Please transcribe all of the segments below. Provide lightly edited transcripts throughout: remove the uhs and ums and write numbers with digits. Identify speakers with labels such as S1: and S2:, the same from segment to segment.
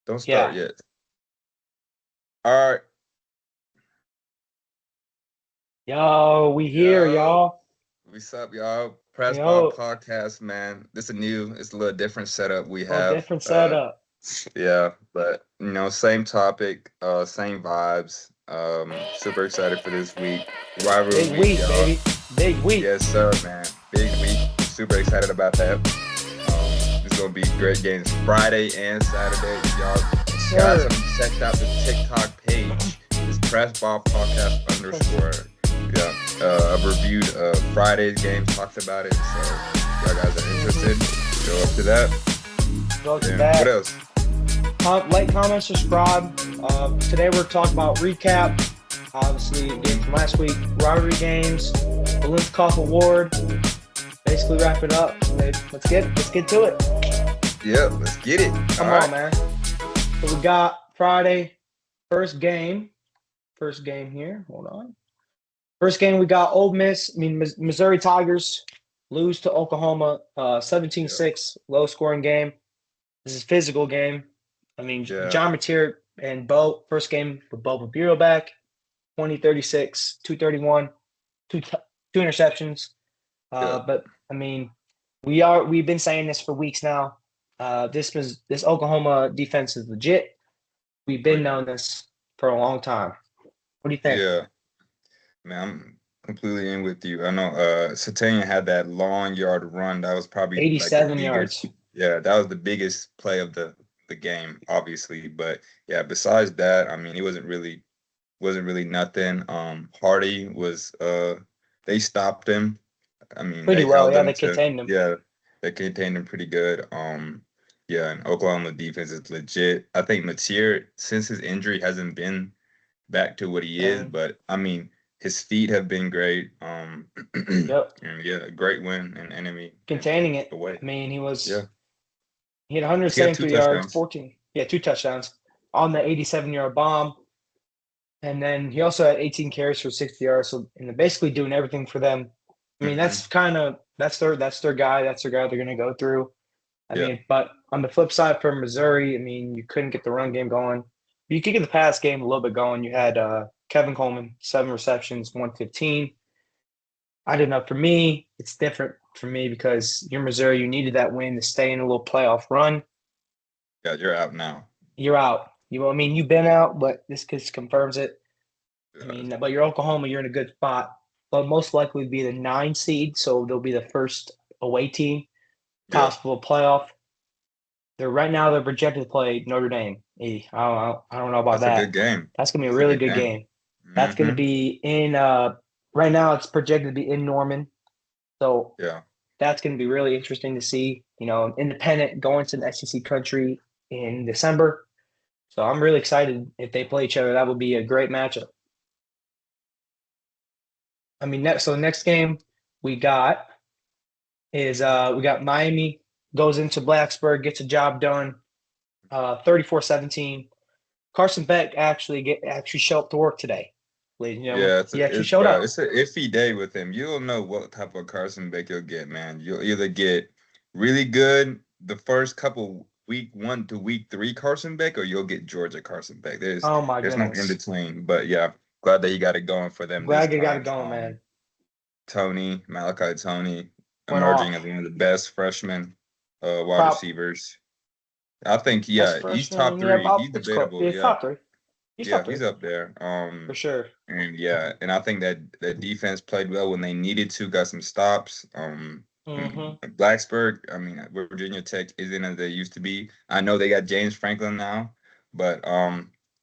S1: Don't start
S2: Yeah.
S1: yet. All right.
S2: Yo, we here,
S1: Yo,
S2: y'all.
S1: what's up, y'all? Pressbox
S2: Yo,
S1: podcast, man. It's a little different setup we
S2: little
S1: have.
S2: different setup.
S1: Yeah, but same topic, same vibes. Super excited for this week. Rivalry
S2: Big
S1: week,
S2: week,
S1: y'all.
S2: baby. Big week.
S1: Yes, sir, man. Big week. Super excited about that. It's gonna be great games Friday and Saturday. Y'all
S2: Yes,
S1: guys
S2: sir.
S1: haven't checked out the TikTok page. It's Pressbox podcast underscore. Yeah. I've reviewed Friday's game, talked about it. So if y'all guys are interested, go up to that.
S2: Go to
S1: And what
S2: that.
S1: else?
S2: Like, comment, subscribe. Today we're talking about recap. Obviously, game from last week, rivalry games, the Linscoff Award. Basically, wrap it up. Let's get to it.
S1: Yeah, let's get it. All
S2: Come
S1: right.
S2: on, man. So we got Friday, first game. First game here. Hold on. First game, we got Ole Miss. Missouri Tigers lose to Oklahoma 17
S1: Yeah.
S2: low scoring game. This is a physical game.
S1: Yeah.
S2: John Mateer and Bo, first game with Bo Bureau back, 20-36, 231, two interceptions.
S1: Yeah.
S2: But we've been saying this for weeks now. This Oklahoma defense is legit. We've
S1: Oh
S2: been
S1: yeah.
S2: knowing this for a long time. What do you think?
S1: Yeah. Man, I'm completely in with you. I know Satanian had that long yard run. That was probably like the
S2: 87
S1: biggest.
S2: yards.
S1: Yeah, that was the biggest play of the game, obviously. But yeah, besides that, I mean, it wasn't really nothing. Hardy was they stopped him. I mean,
S2: Pretty
S1: they
S2: well.
S1: held
S2: Yeah,
S1: him
S2: they
S1: to
S2: contained them.
S1: yeah, they contained him pretty good. Yeah, and Oklahoma defense is legit. I think Mateer, since his injury, hasn't been back to what he is,
S2: And
S1: but I mean, his feet have been great.
S2: yep,
S1: And yeah, a great win and enemy
S2: containing it.
S1: away.
S2: He
S1: Yeah,
S2: he had
S1: he had two
S2: 173 yards,
S1: touchdowns.
S2: 14. Yeah, two touchdowns on the 87-yard bomb. And then he also had 18 carries for 60 yards. So and they're basically doing everything for them.
S1: Hmm.
S2: That's their guy. That's their guy they're gonna go through.
S1: Yeah,
S2: But on the flip side for Missouri, you couldn't get the run game going. You could get the pass game a little bit going. You had Kevin Coleman, 7 receptions, 115. I don't know. For me, it's different for me because you're Missouri. You needed that win to stay in a little playoff run.
S1: yeah, you're out now.
S2: You're out. You've been out, but this just confirms it.
S1: Uh,
S2: But you're Oklahoma. You're in a good spot. But most likely be the 9 seed, so they'll be the first away team
S1: yeah,
S2: possible playoff. They're projected to play Notre Dame. I don't know about
S1: that's a good
S2: that.
S1: game.
S2: That's gonna be a
S1: That's a
S2: really
S1: good
S2: good
S1: game.
S2: game. That's gonna
S1: Hmm.
S2: be in right now it's projected to be in Norman. So
S1: Yeah,
S2: that's gonna be really interesting to see. Independent going to the SEC country in December. So I'm really excited if they play each other. That would be a great matchup. The next game we got we got Miami goes into Blacksburg, gets a job done, 34-17. Carson Beck actually showed up to work today, ladies and gentlemen.
S1: yeah.
S2: He actually showed
S1: It's
S2: up.
S1: an iffy day with him. You don't know what type of Carson Beck you'll get, man. You'll either get really good the first couple week 1 to week 3 Carson Beck, or you'll get Georgia Carson Beck.
S2: Oh my
S1: There's no in
S2: goodness.
S1: between. But yeah, glad that he got it going for them this
S2: Glad you got it
S1: time.
S2: going, man.
S1: Malachi Tony,
S2: Went
S1: emerging
S2: off.
S1: as one of the best freshman wide
S2: Prop
S1: receivers. I think,
S2: best
S1: yeah, he's top
S2: freshman. Yeah,
S1: three.
S2: Bob
S1: He's
S2: it's close.
S1: debatable.
S2: Yeah,
S1: Yeah,
S2: top three. He's
S1: yeah,
S2: top
S1: he's
S2: three
S1: up there.
S2: for sure.
S1: And yeah, and I think that defense played well when they needed to, got some stops.
S2: Hmm.
S1: Blacksburg, I mean, Virginia Tech isn't as they used to be. I know they got James Franklin now, but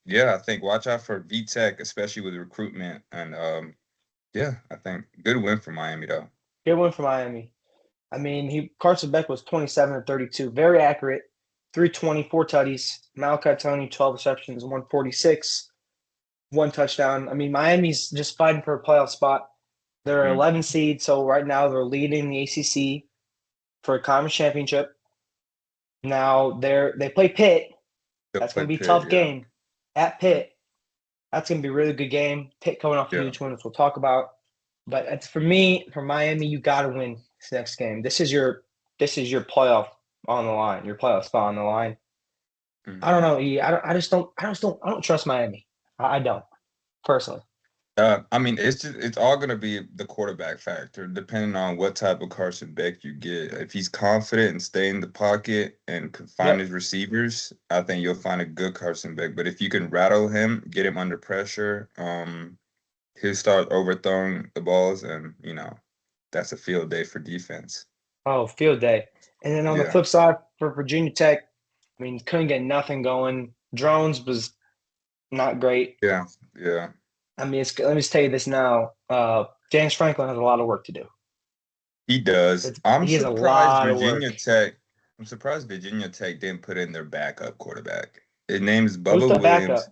S1: yeah, I think watch out for V Tech, especially with recruitment. And yeah, I think good win for Miami though.
S2: Good one for Miami. He Carson Beck was 27-32, very accurate, 320, four tutties. Malachi Tony, 12 receptions, 146, one touchdown. Miami's just fighting for a playoff spot. They're
S1: Mhm.
S2: 11 seed, so right now they're leading the ACC for a conference championship. Now they play Pitt.
S1: They'll
S2: That's going
S1: play
S2: to be a
S1: Pitt,
S2: tough
S1: yeah,
S2: game at Pitt. That's going to be a really good game. Pitt coming off a
S1: yeah,
S2: huge win, which we'll talk about. But it's for me, for Miami, you got to win this next game. This is your playoff on the line. Your playoff spot on the line. I don't
S1: Mhm.
S2: know. I don't trust Miami. I don't personally.
S1: I mean, it's all gonna be the quarterback factor, depending on what type of Carson Beck you get. If he's confident and stay in the pocket and can find
S2: Yep.
S1: his receivers, I think you'll find a good Carson Beck. But if you can rattle him, get him under pressure, he'll start overthrowing the balls, and that's a field day for defense.
S2: Oh, field day. And then on the
S1: Yeah,
S2: flip side for Virginia Tech, I mean, couldn't get nothing going. Drones was not great.
S1: yeah, yeah.
S2: I mean, let me just tell you this now. James Franklin has a lot of work to do.
S1: He does. I'm
S2: He has a
S1: surprised
S2: lot of work.
S1: Virginia Tech. I'm surprised Virginia Tech didn't put in their backup quarterback. His name is
S2: Who's
S1: Bubba
S2: the
S1: Williams.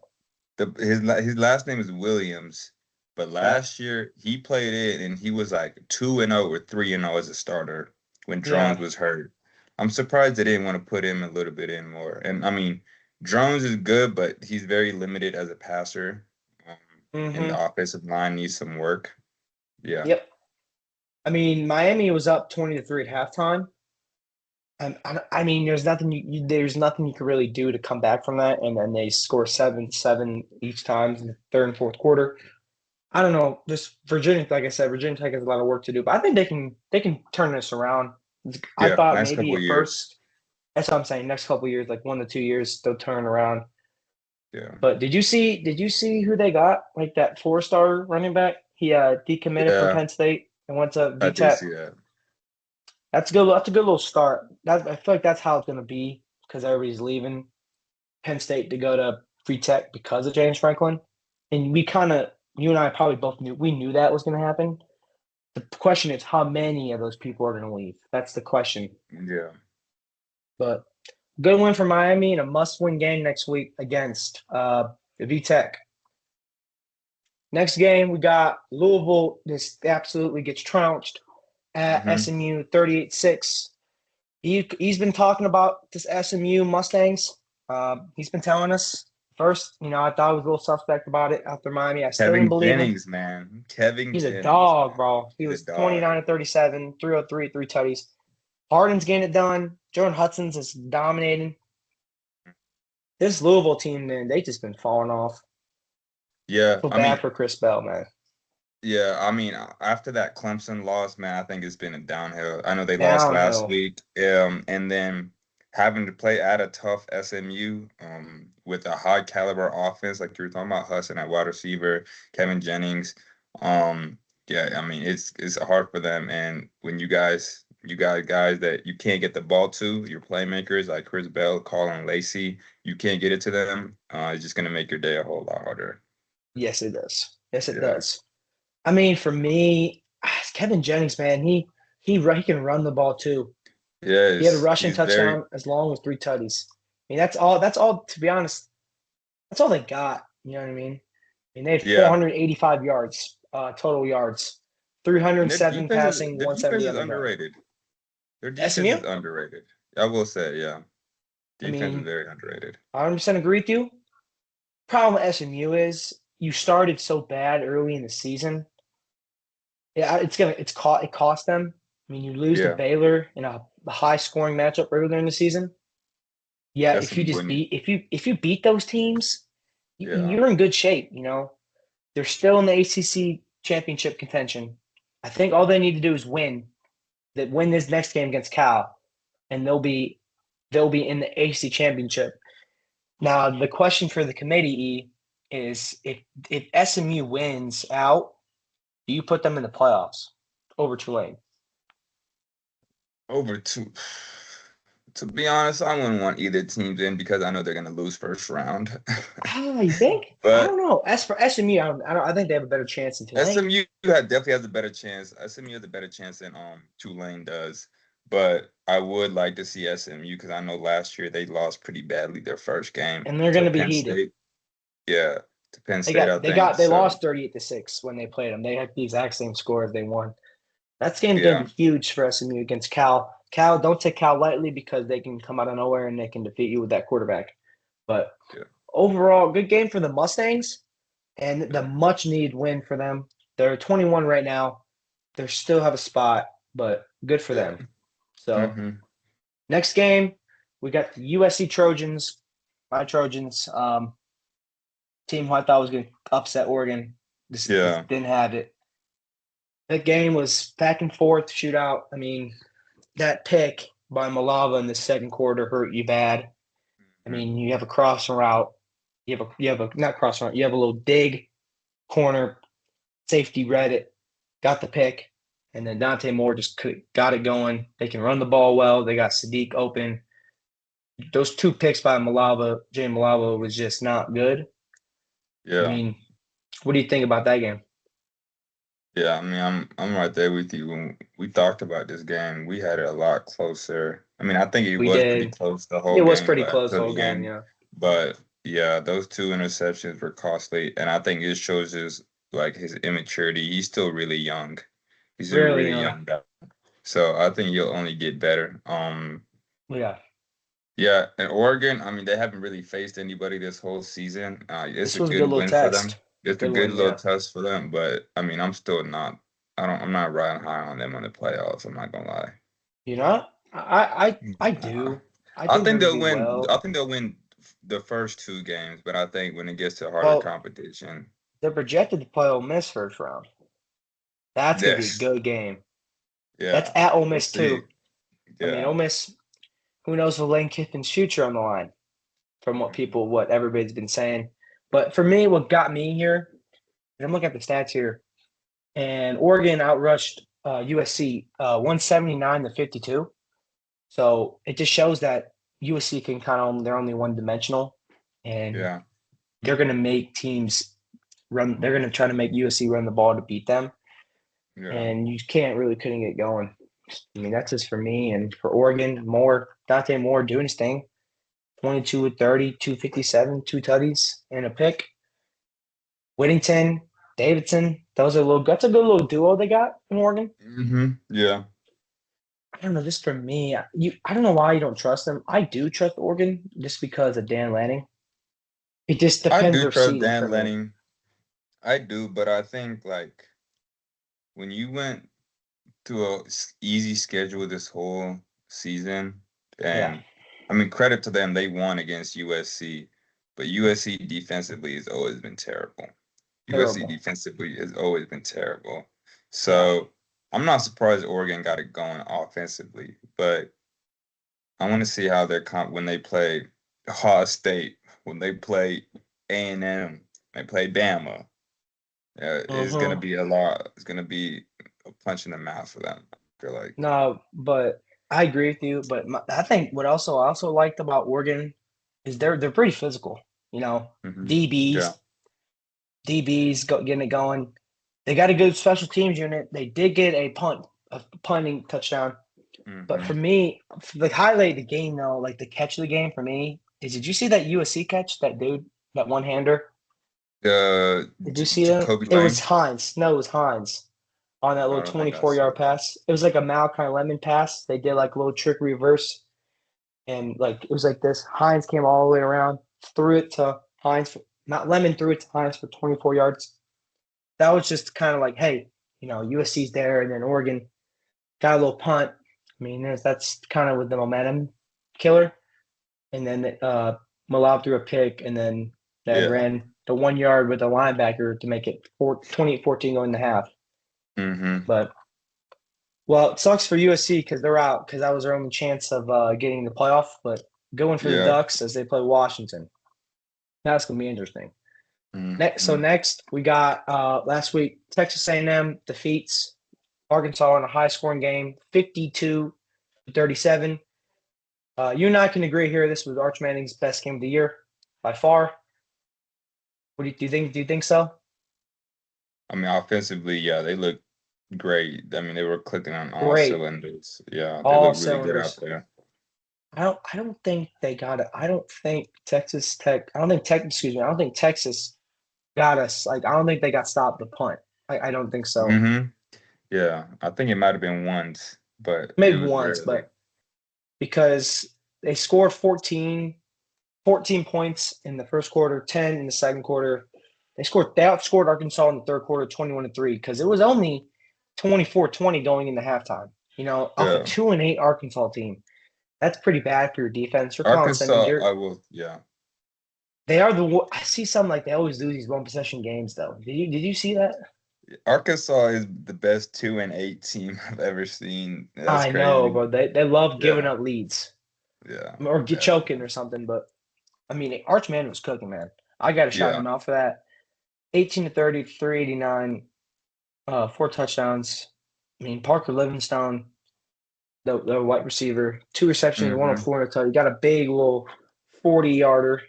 S2: backup?
S1: His last name is Williams, but
S2: Okay.
S1: last year he played it and he was like 2-0 or 3-0 as a starter when Drones
S2: Yeah.
S1: was hurt. I'm surprised they didn't want to put him a little bit in more. And I mean, Drones is good, but he's very limited as a passer. Um, and
S2: Mm-hmm.
S1: the offensive line needs some work. Yeah,
S2: Yep. I mean, Miami was up 20-3 at halftime. And I mean, there's nothing you could really do to come back from that. And then they score 7-7 each time in the third and fourth quarter. I don't know. This Virginia, like I said, Virginia Tech has a lot of work to do, but I think they can turn this around. I
S1: yeah.
S2: thought
S1: Next
S2: maybe
S1: couple
S2: at
S1: of years.
S2: first, that's what I'm saying. Next couple of years, like 1 to 2 years, they'll turn around.
S1: Yeah,
S2: But did you see who they got? Like that 4-star running back? He decommitted from
S1: yeah.
S2: Penn State and went to
S1: I did
S2: VTech.
S1: see that.
S2: That's good. That's a good little start. I feel like that's how it's going to be because everybody's leaving Penn State to go to VTech because of James Franklin, and you and I probably both knew that was going to happen. The question is how many of those people are going to leave. That's the question.
S1: Yeah.
S2: But good win for Miami and a must-win game next week against VTech. Next game, we got Louisville. This absolutely gets trounced at
S1: Hmm.
S2: SMU 38-6. He's been talking about this SMU Mustangs. He's been telling us first. I thought I was a little suspect about it after Miami. I still didn't
S1: Kevin
S2: believe him.
S1: Jennings, man. Kevin
S2: He's a
S1: Jennings,
S2: dog,
S1: man.
S2: bro. He
S1: He's a
S2: was
S1: dog.
S2: 29 to 37, 303, three tutties. Harden's getting it done. Jordan Hudson's is dominating. This Louisville team, man, they just been falling off.
S1: Yeah,
S2: Feel
S1: I
S2: bad
S1: mean,
S2: for Chris Bell, man.
S1: yeah, I mean, after that Clemson loss, man, I think it's been a downhill. I know they lost last
S2: Downhill.
S1: week, and then having to play at a tough SMU, with a high caliber offense, like you were talking about Hudson at wide receiver, Kevin Jennings, um, yeah, I mean, it's hard for them, and when you got guys that you can't get the ball to, your playmakers like Chris Bell, Colin Lacey, you can't get it to them, it's just gonna make your day a whole lot harder.
S2: Yes, it does. Yes, it
S1: Yeah.
S2: does. I mean, for me, Kevin Jennings, man, he can run the ball too. He had a
S1: Yes,
S2: rushing
S1: he's very.
S2: touchdown as long as three tutties. I mean, that's all. That's all. To be honest, that's all they got. You know what I mean? I mean, they had
S1: Yeah,
S2: 485 yards, total yards,
S1: and their
S2: 307
S1: defense is
S2: passing,
S1: their defense
S2: 170
S1: is
S2: on the ground.
S1: underrated. Their defense
S2: SMU?
S1: is underrated. I will say, yeah,
S2: I
S1: defense is
S2: mean,
S1: very underrated.
S2: 100% agree with you. Problem with SMU is you started so bad early in the season. Yeah, it cost them. I mean, you lose to
S1: Yeah,
S2: Baylor in a high scoring matchup earlier in the season. Yeah,
S1: that's some winning.
S2: if you beat those teams,
S1: Yeah,
S2: you're in good shape. They're still in the ACC championship contention. I think all they need to do is win this next game against Cal, and they'll be in the ACC championship. Now, the question for the committee is if SMU wins out, do you put them in the playoffs over Tulane?
S1: over two. To be honest, I wouldn't want either teams in because I know they're gonna lose first round.
S2: You think? I
S1: But
S2: don't know. As for SMU, I think they have a better chance than Tulane.
S1: Definitely has a better chance. SMU has a better chance than Tulane does. But I would like to see SMU because I know last year they lost pretty badly their first game
S2: And they're going
S1: to
S2: to be
S1: Penn
S2: heated.
S1: State. Yeah, to Penn
S2: They
S1: State,
S2: got
S1: I
S2: they
S1: think.
S2: got they
S1: So
S2: lost 38-6 when they played them. They had the exact same score as they won. That's game's going to
S1: yeah,
S2: be huge for SMU against Cal. Cal, don't take Cal lightly because they can come out of nowhere and they can defeat you with that quarterback. But
S1: yeah,
S2: overall, good game for the Mustangs and the
S1: yeah.
S2: much needed win for them. They're 21 right now. They still have a spot, but good for
S1: Yeah.
S2: them. So
S1: Hmm.
S2: next game, we got the USC Trojans My Trojans, team who I thought was going to upset Oregon, just
S1: Yeah.
S2: didn't have it. That game was back and forth shootout. I mean, that pick by Malava in the second quarter hurt you bad. I
S1: Mhm.
S2: mean, you have a crossing route, you have a not crossing route, you have a little dig corner, safety read it, got the pick, and then Dante Moore just got it going. They can run the ball well. They got Sadiq open. Those two picks by Jay Malava was just not good. I
S1: Yeah.
S2: mean, what do you think about that game?
S1: Yeah, I mean, I'm right there with you. When we talked about this game, we had it a lot closer. I mean, I think it
S2: We
S1: was pretty
S2: did.
S1: close the
S2: It
S1: whole
S2: was
S1: game,
S2: pretty
S1: but
S2: close the
S1: to
S2: whole
S1: the
S2: game,
S1: end.
S2: yeah.
S1: But yeah, those two interceptions were costly, and I think it shows his like his immaturity. He's still really young. He's a
S2: Really
S1: really
S2: young.
S1: young guy. So I think he'll only get better.
S2: Yeah.
S1: Yeah, and Oregon, I mean, they haven't really faced anybody this whole season. It's
S2: This
S1: a
S2: was a good
S1: good
S2: little
S1: win for
S2: test.
S1: them. It's a
S2: Good
S1: good
S2: one,
S1: little
S2: yeah.
S1: test for them, but I mean, I'm still not. I'm not riding high on them on the playoffs. I'm not gonna lie.
S2: You know, I
S1: Nah.
S2: do. I think they're gonna do
S1: I
S2: well.
S1: think they'll win the first two games, but I think when it gets to harder
S2: Well,
S1: competition,
S2: they're projected to play Ole Miss first round. That's gonna be a
S1: yes,
S2: good game. That's
S1: yeah,
S2: at Ole
S1: we'll
S2: Miss
S1: see.
S2: too. I mean,
S1: Yeah.
S2: Ole Miss. Who knows with Lane Kiffin's future on the line? From
S1: Mhm.
S2: what everybody's been saying. But for me, what got me here, and I'm looking at the stats here, and Oregon outrushed USC 179 to 52. So it just shows that USC can kind of they're only one dimensional, and
S1: Yeah,
S2: they're going to make teams run. They're going to try to make USC run the ball to beat them,
S1: yeah,
S2: and you can't really couldn't get going. I mean, that's just for me and for Oregon. Dante Moore doing his thing. 22 with 30, 257, two tutties, and a pick. Whittington, Davidson, that's a good little duo they got in Oregon.
S1: yeah.
S2: I don't know, just for me, I don't know why you don't trust them. I do trust Oregon just because of Dan Lanning. It just
S1: I
S2: depends
S1: do
S2: their
S1: trust
S2: season for
S1: Dan
S2: me.
S1: Lanning. I do, but I think like when you went to a easy schedule this whole season.
S2: Yeah,
S1: And I mean, credit to them, they won against USC, but USC defensively has always been terrible. USC
S2: terrible.
S1: defensively has always been terrible.
S2: Yeah.
S1: So I'm not surprised Oregon got it going offensively, but I want to see how they're when they play Ohio State, when they play A&M, they play Bama. It's gonna
S2: Mm-hmm.
S1: be a lot. It's gonna be a punch in the mouth for them. I feel like.
S2: No, but I agree with you. But I think what I also liked about Oregon is they're pretty physical. You know,
S1: Yeah.
S2: DBs, getting it going. They got a good special teams unit. They did get a punting touchdown. But for
S1: Hmm.
S2: me, for the highlight of the game though, like the catch of the game for me is did you see that USC catch? That dude, that one hander? Did you see that?
S1: Jacoby
S2: It was
S1: Lane.
S2: Hines. No, it was Hines on that
S1: I
S2: little
S1: don't think I
S2: 24
S1: saw
S2: yard
S1: that.
S2: pass. It was like a Malachi Lemon pass. They did like a little trick reverse and like it was like this. Hines came all the way around, threw it to Hines. Not Lemon threw it to Hines for 24 yards. That was just kind of like, hey, USC's there, and then Oregon got a little punt. I mean, that's kind of with the momentum killer. And then Malab threw a pick, and then they
S1: Yeah.
S2: ran the 1 yard with the linebacker to make it 28-14 going to half.
S1: Hmm.
S2: But well, it sucks for USC because they're out because that was their only chance of getting the playoff. But going for the
S1: Yeah.
S2: Ducks as they play Washington, that's gonna be interesting.
S1: Hmm.
S2: Next we got last week Texas A&M defeats Arkansas in a high scoring game, 52-37. You and I can agree here. This was Arch Manning's best game of the year by far. Do you think? Do you think so?
S1: I mean, offensively, yeah, they look great. I mean, they were clicking on all
S2: Great,
S1: cylinders. Yeah, they
S2: all
S1: look really good out
S2: cylinders.
S1: there.
S2: I don't think they got it. I don't think Texas Tech. I don't think Tech. Excuse me. I don't think Texas got us. Like I don't think they got stopped the punt. I don't think so.
S1: Hmm. Yeah, I think it might have been once, but it
S2: Maybe
S1: was
S2: once,
S1: rarely.
S2: but because they scored 14 points in the first quarter, 10 in the second quarter. They outscored Arkansas in the third quarter 21-3 because it was only 24-20 going into halftime. Off a
S1: Yeah.
S2: 2-8 Arkansas team. That's pretty bad for your defense. You're calling some
S1: Arkansas,
S2: you're
S1: I will, yeah.
S2: They are I see some like they always lose these one possession games though. Did you see that?
S1: Arkansas is the best 2-8 team I've ever seen. That's
S2: I know,
S1: crazy.
S2: bro. They love giving
S1: Yeah,
S2: up leads
S1: yeah,
S2: or get
S1: yeah,
S2: choking or something. But I mean, Arch Manning was cooking, man. I got to shout
S1: yeah.
S2: him out for that. 18 to 30, 389, 4 touchdowns. I mean, Parker Livingstone, the wide receiver, 2 receptions,
S1: Mm-hmm.
S2: 104 and a touch. He got a big little 40-yarder,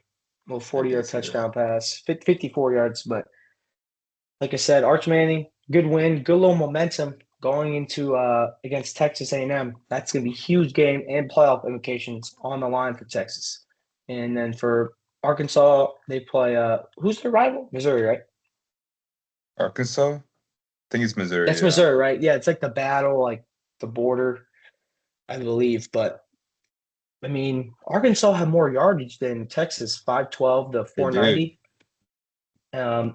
S2: little
S1: I
S2: 40-yard
S1: did see that.
S2: touchdown pass, 54 yards. But like I said, Arch Manning, good win, good little momentum going into against Texas A&M. That's going to be a huge game and playoff implications on the line for Texas. And then for Arkansas, they play who's their rival? Missouri, right?
S1: Arkansas? I think it's Missouri.
S2: That's
S1: Yeah,
S2: Missouri, right? Yeah, it's like the battle, like the border, I believe. But I mean, Arkansas had more yardage than Texas, 512 to
S1: they do.
S2: 490. I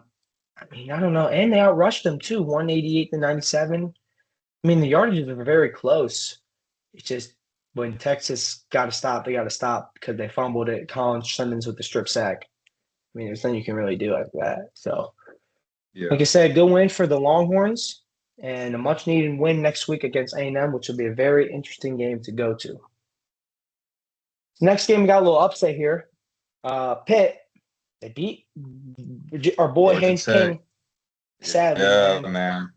S2: mean, I don't know. And they outrushed them too, 188 to 97. I mean, the yardages were very close. It's just when Texas got to stop, they got to stop because they fumbled it. Colin Simmons with the strip sack. I mean, there's nothing you can really do after that. So, like
S1: Yeah.
S2: I said, good win for the Longhorns and a much needed win next week against A&M, which will be a very interesting game to go to. Next game, we got a little upset here. Pitt, they beat our boy
S1: Georgia
S2: Haynes
S1: Tech.
S2: King. Sadly,
S1: Yeah,
S2: man.
S1: man.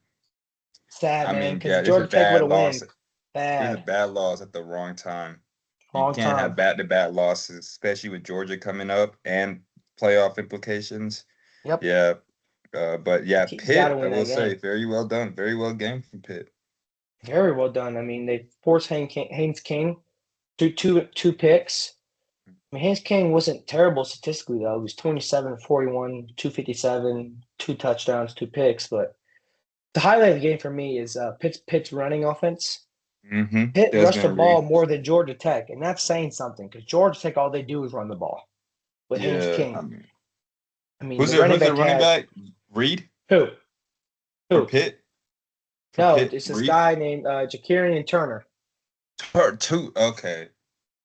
S2: Sad,
S1: I
S2: man,
S1: mean,
S2: because
S1: yeah,
S2: if
S1: it's a
S2: Georgia Tech would
S1: bad
S2: have
S1: loss.
S2: win,
S1: It's a
S2: bad,
S1: bad loss at the wrong time. You
S2: long
S1: can't have
S2: time.
S1: back-to-back losses, especially with Georgia coming up and playoff implications.
S2: Yep.
S1: Yeah, but yeah,
S2: Got to
S1: Pitt, I
S2: win
S1: will
S2: that
S1: say,
S2: game.
S1: very well done. Very well game from Pitt.
S2: Very well done. I mean, they forced Haynes King to two picks. I mean, Haynes King wasn't terrible statistically, though. He was 27 41, 257, 2 touchdowns, 2 picks. But the highlight of the game for me is Pitt's running offense.
S1: Mm-hmm.
S2: Pitt rushed the
S1: Desmond
S2: ball
S1: Reed.
S2: more than Georgia Tech, and that's saying something because Georgia Tech, all they do is run the ball with Haynes
S1: Yeah, I
S2: King.
S1: mean,
S2: I mean, the running
S1: who's their
S2: back
S1: running
S2: had
S1: back? Reed
S2: who?
S1: for
S2: Who?
S1: Pitt? For
S2: No,
S1: Pitt,
S2: it's this
S1: Reed?
S2: guy named Jakarian Turner.
S1: Two. Okay.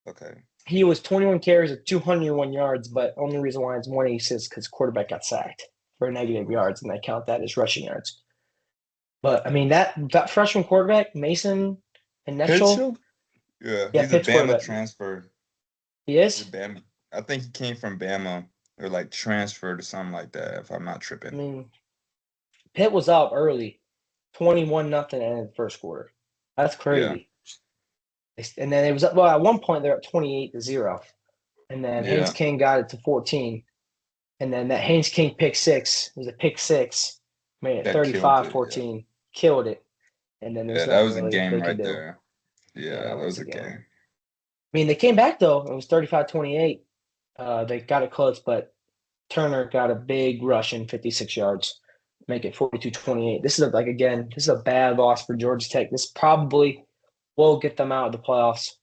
S1: Okay.
S2: He was 21 carries at 201 yards, but only reason why it's 186 because quarterback got sacked for negative yards, and they count that as rushing yards. But I mean that freshman quarterback Mason and Netchell,
S1: Pitchell? Yeah,
S2: yeah,
S1: he's a
S2: Pitt's
S1: Bama
S2: quarterback.
S1: transfer.
S2: He
S1: He's a
S2: is.
S1: Bama. I think he came from Bama or like transferred or something like that, if I'm not
S2: I
S1: tripping.
S2: mean, Pitt was up early, 21-0 in the first quarter. That's
S1: Yeah.
S2: crazy. And then it was up. Well, at one point they're at 28-0, and then Haynes
S1: Yeah.
S2: King got it to 14. And then that Haynes King pick six was a pick six, made it
S1: That killed it. Yeah.
S2: 35-14, killed it. And then
S1: Yeah,
S2: there's
S1: that
S2: nothing
S1: was a
S2: really
S1: game
S2: they could
S1: right
S2: do.
S1: there.
S2: Yeah,
S1: Yeah,
S2: that
S1: that
S2: was
S1: was
S2: a
S1: a
S2: game.
S1: game.
S2: I mean, they came back though. It was 35-28. They got it close, but Turner got a big rush in 56 yards, make it 42-28. This is this is a bad loss for Georgia Tech. This probably will get them out of the playoffs.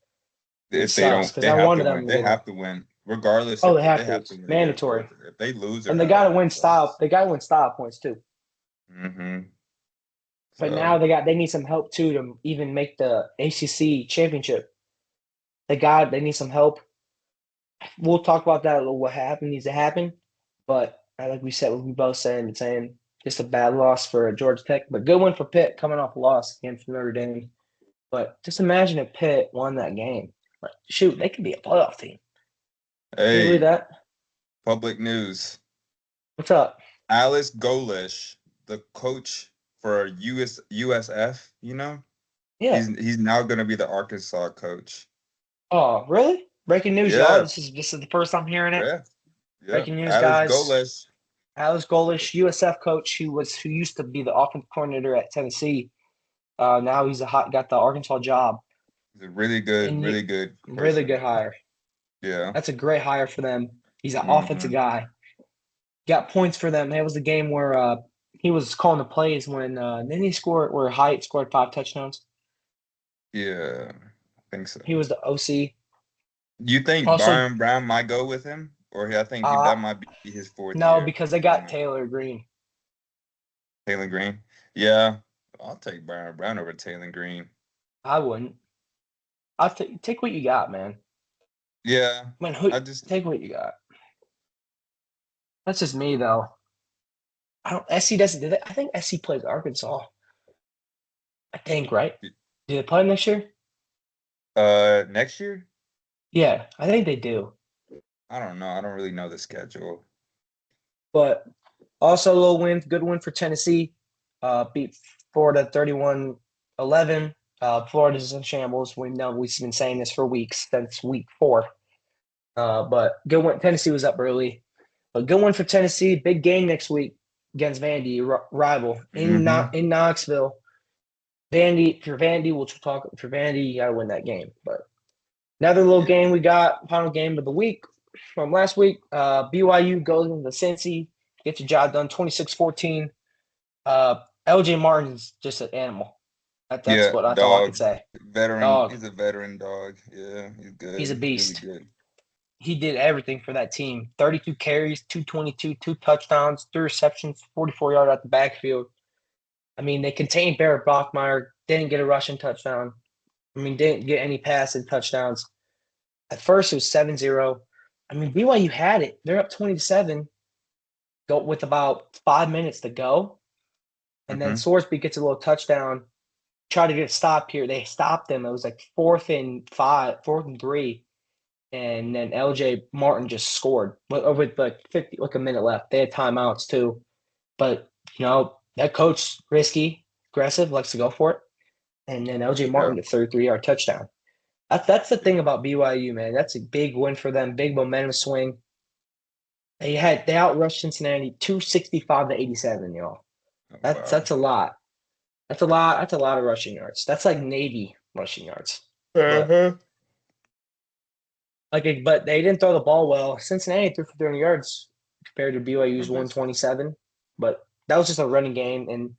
S2: And it
S1: If they
S2: sucks
S1: don't,
S2: because
S1: they
S2: I
S1: have to
S2: wanted
S1: win.
S2: them to
S1: They
S2: get in.
S1: have to win, regardless
S2: Oh,
S1: if
S2: they have
S1: they
S2: to.
S1: have to
S2: It's
S1: win against
S2: mandatory.
S1: Georgia. If they lose, they're
S2: And they
S1: out
S2: got
S1: of
S2: to
S1: the
S2: win style.
S1: playoffs.
S2: They got to win style points too.
S1: Mm-hmm.
S2: But
S1: So
S2: now they need some help too to even make the ACC championship. They need some help. We'll talk about that a little. What happened needs to happen, but like we said, we both saying just a bad loss for Georgia Tech, but good one for Pitt coming off a loss against Notre Dame. But just imagine if Pitt won that game. Like, shoot, they could be a playoff team. Can you believe
S1: hey,
S2: that?
S1: public news.
S2: What's up?
S1: Alice Golish, the coach for USF,
S2: Yeah.
S1: he's now gonna be the Arkansas coach.
S2: Oh, really? Breaking news, y'all.
S1: Yeah,
S2: This is the first I'm hearing it.
S1: yeah, yeah.
S2: Breaking news,
S1: Alice
S2: guys.
S1: Golish,
S2: Alex Golish, USF coach, who used to be the offensive coordinator at Tennessee. Now got the Arkansas job,
S1: is a
S2: and
S1: really good
S2: really
S1: person.
S2: good hire.
S1: Yeah.
S2: That's a great hire for them. He's an offensive
S1: Mm-hmm.
S2: guy. Got points for them. It was the game where he was calling the plays when didn't he score where Hyatt scored 5 touchdowns.
S1: Yeah, I think so.
S2: He was the OC.
S1: You think
S2: Also,
S1: Byron Brown might go with him, or I think
S2: uh,
S1: that might be his fourth
S2: no,
S1: year.
S2: because they got
S1: Yeah.
S2: Taylor Green.
S1: Taylor Green. Yeah, I'll take Byron Brown over Taylor Green.
S2: I wouldn't. Take what you got, man.
S1: Yeah,
S2: Man,
S1: I just
S2: take what you got. That's just me though. I don't. SC doesn't. I think SC plays Arkansas. I think right. Do they play next year?
S1: Next year?
S2: Yeah, I think they do.
S1: I don't know. I don't really know the schedule.
S2: But also a little win, good win for Tennessee. Beat Florida 31-11. Florida's in shambles. We know we've been saying this for weeks since week 4. But good win. Tennessee was up early. But good one for Tennessee. Big game next week against Vandy, rival
S1: Hmm.
S2: in Knoxville. Vandy, if you're Vandy, we'll talk. If you're Vandy, you got to win that game. But another little
S1: Yeah.
S2: game we got, final game of the week from last week. BYU goes into Cincy, gets the job done 26-14. LJ Martin's just an animal.
S1: Yeah,
S2: That's all I can
S1: dog.
S2: say.
S1: Veteran.
S2: Dog,
S1: He's a veteran dog. Yeah, he's
S2: he's a
S1: good. He's really
S2: beast.
S1: good.
S2: He did everything for that team. 32 carries, 222, 2 touchdowns, 3 receptions, 44 yards out the backfield. I mean, they contained Barrett Bachmeyer, didn't get a rushing touchdown. I mean, didn't get any passing touchdowns. At first, it was 7-0. I mean, BYU had it. They're up 20-7, go with about 5 minutes to go. And then
S1: Hmm.
S2: Sorsby gets a little touchdown, try to get a stop here. They stopped them. It was like 4th and 5, 4th and 3. And then LJ Martin just scored with like 50, like a minute left. They had timeouts too. But, that coach, risky, aggressive, likes to go for it. And then LJ
S1: Yeah.
S2: Martin, the 33-yard touchdown. That's the thing about BYU, man. That's a big win for them, big momentum swing. They outrushed Cincinnati 265-87, y'all.
S1: Oh, wow.
S2: That's a lot. That's a lot. That's a lot of rushing yards. That's like Navy rushing yards. But
S1: Uh-huh.
S2: but they didn't throw the ball well. Cincinnati threw for 300 yards compared to BYU's
S1: From this.
S2: 127. But that was just a running game. And